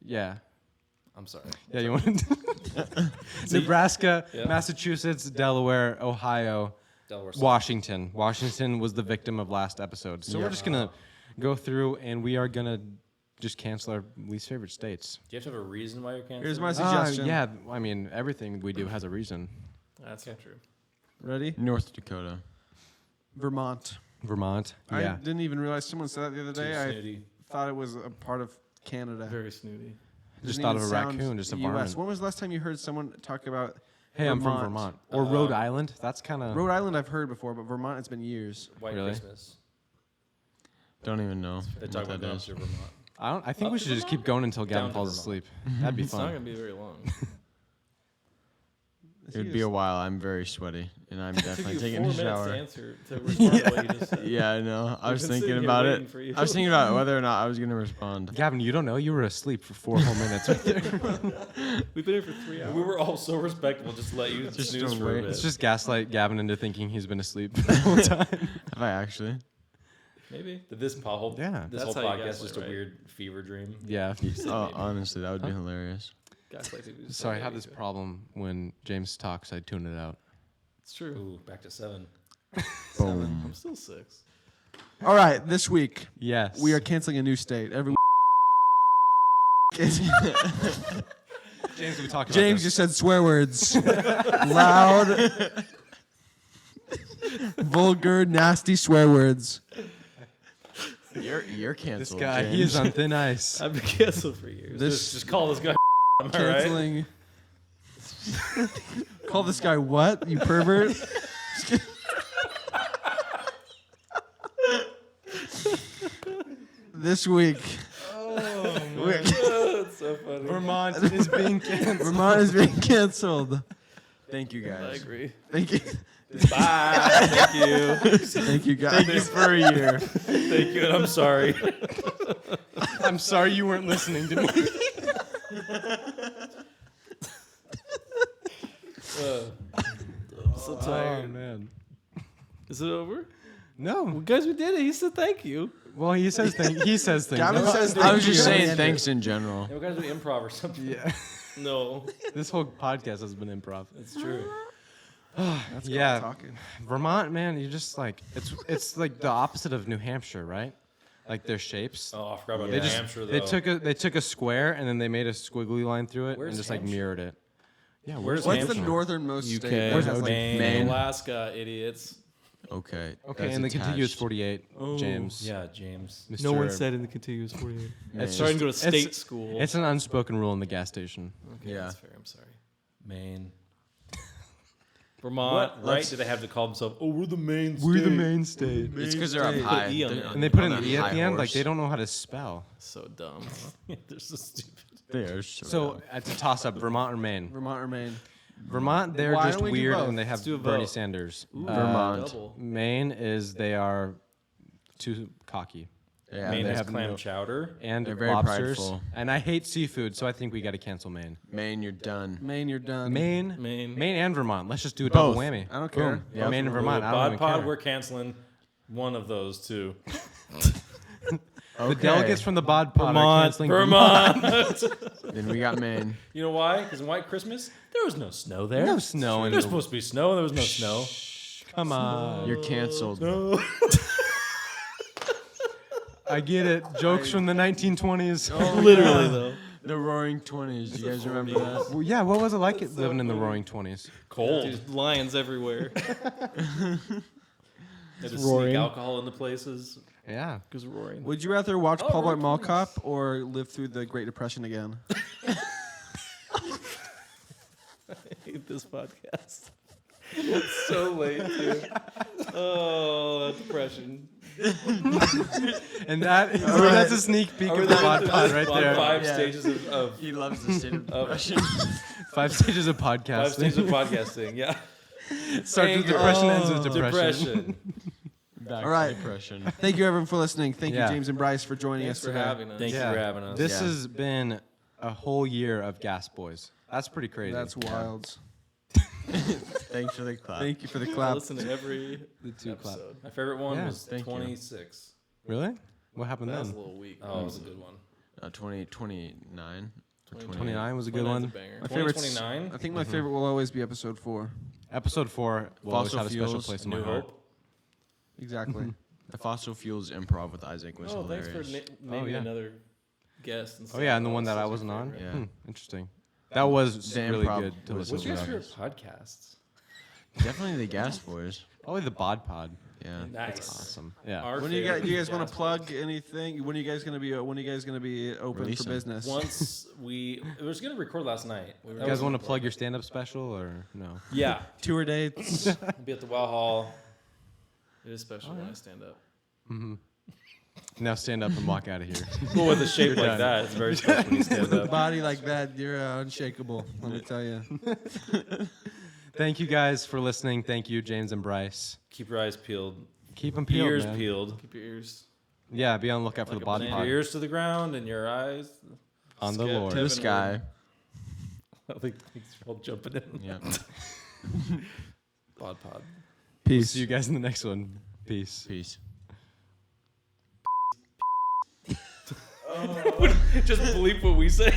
Yeah. I'm sorry. Yeah, you wanted Nebraska, Yeah. Massachusetts, Delaware, Ohio, Delaware. Washington. Washington was the victim of last episode. So we're just going to go through and we are going to just cancel our least favorite states. Do you have to have a reason why you're canceling? Here's my suggestion. Yeah, I mean, everything we do has a reason. That's not true. Ready? North Dakota. Vermont. Vermont. I Yeah. didn't even realize someone said that the other Too day. I snooty. thought it was a part of Canada. Very snooty. Just Doesn't thought of even a sound raccoon, just a US. varmint. When was the last time you heard someone talk about Hey, I'm from Vermont. Or Rhode Island. That's kind of... Rhode Island? I've heard before, but Vermont, it's been years. White Really? Christmas. Don't even know They what talk about that going is. to Vermont. I think we should just keep going until Gavin Down to falls Vermont. asleep. That'd be It's not fun. going to be very long. It would be a while. I'm very sweaty, and I'm It took definitely you 4 taking a minutes shower. to answer, to respond to what you just said. Yeah, I know. I We've was been thinking sitting here about waiting it. for you. I was thinking about whether or not I was going to respond. Gavin, you don't know. You were asleep for 4 whole minutes right there. We've been here for 3 hours. We were all so respectful, just let you Just snooze don't for a wait. bit. Let's just gaslight Gavin into thinking he's been asleep the whole time. Have I actually? Maybe. Did this whole Yeah. this That's whole how you podcast is gaslight, just a right? weird fever dream. Yeah. Oh, honestly, that would be hilarious. Gaslight people just Sorry, I say have maybe this too. problem when James talks. I tune it out. It's true. Ooh, back to 7. Boom. I'm still 6. All right, this week Yes. we are canceling a new state. Every James, we talked about James this. just said swear words. Loud, vulgar, nasty swear words. You're canceled. This guy, James. he is on thin ice. I've been canceled for years. This Just call this guy. Am I right? canceling. Call this guy what? You pervert. This week, That's so funny. Vermont is being canceled. Vermont is being canceled. Thank you, I guys. agree. Thank you. Bye. Thank you. Thank you, guys. Thank you for a year. Thank you, and I'm sorry. I'm sorry you weren't listening to me. I'm so tired. man. Is it over? No. Well, guys, we did it. He said thank you. Well, he says things. He says things. Gavin says I was thank just you. saying thanks in general. Yeah, we gotta do improv or something. Yeah. No. This whole podcast has been improv. It's true. That's Yeah. talking. Vermont, man, you just like it's like the opposite of New Hampshire, right? like their shapes. Oh, I forgot about They New just Hampshire, though. they took a square and then they made a squiggly line through it Where's and just like Hampshire? mirrored it. Yeah, Where's What's Hampshire? the northernmost UK. state? Where's That has, like, Maine. Alaska, idiots. Okay. Okay, that's and the contiguous attached. Yeah. Maine they has have clam no- chowder. and They're very lobsters. prideful. And I hate seafood, so I think we got to cancel Maine. Maine, you're done. Maine, you're done. Maine. And Vermont. Let's just do a double Both. whammy. I don't care. Boom. Yep. Maine and Vermont. I don't Bod even Pod, care. we're canceling one of those two. The delegates from the Bod Pod are Vermont. canceling Vermont. Then we got Maine. You know why? Because in White Christmas, there was no snow there. No snow in There's the- supposed to be snow, and there was no snow. Come on. You're canceled. No. I get it. Jokes from the 1920s. Literally, though. The Roaring 20s. You guys remember that? Well, yeah, what was it like living in the Roaring 20s? Cold. Dude, lions everywhere. Had to roaring. sneak alcohol into places. Yeah. Because roaring. Would you rather watch Public Roaring Mall 20s. Cop or live through the Great Depression again? I hate this podcast. It's so late, dude. Oh, depression. And that's a sneak peek of the Bod Pod right there. Five Yeah. stages of He loves the state of depression. 5 stages of five stages of podcasting. podcasting. Yeah. Starts with depression, ends with depression. Depression. Back All right. to depression. Thank you, everyone, for listening. Thank Yeah. you, James and Bryce, for joining Thanks us for today. having us. Thank you for having us. This Yeah. has been a whole year of Gas Boys. That's pretty crazy. That's wild. Thanks for the clap. Thank you for the I clap. listen to every the 2 clap. episode. My favorite one Yeah, was thank you. 26. Really? What happened That was a then? little weak. Oh, it was a good one. 29. 29 was a good 29's one. a banger. My favorite. 29. I think my favorite will always be episode 4. Episode 4 will always Fossil have a special fuels, place in my New heart. Hope. Exactly. The Fossil Fuels improv with Isaac was Oh, thanks hilarious. for naming yeah. another guest. And Oh yeah, and the stuff. one that I That's wasn't your on. favorite. Yeah. Interesting. That was The really improv good to was listen What's your to. favorite podcasts? Definitely the Gas Boys. Probably the Bod Pod. Yeah. Nice. Awesome. Yeah. Our When do you guys, favorite do you guys want gas to plug anything? When are you guys gonna be? When are you guys gonna be open Release for them. business? Once we was gonna record last night. You guys want to plug your stand-up special or no? Yeah, Tour dates. we'll be at the Wow Hall. It is special when I stand up. Now stand up and walk out of here. Well, with a shape like done. that, it's very special when you stand With a up. body like that, you're unshakable. Let me tell you. Thank you guys for listening. Thank you, James and Bryce. Keep your eyes peeled, Keep them peeled, ears man. peeled. Keep your ears. Yeah, be on the lookout for Like the a Bod banana. Your Pod. ears to the ground and your eyes. On the Scared Lord. To the Kevin sky. I think he's all jumping in. Yeah. Pod pod. Peace. See you guys in the next one. Peace. Peace. Just bleep what we say.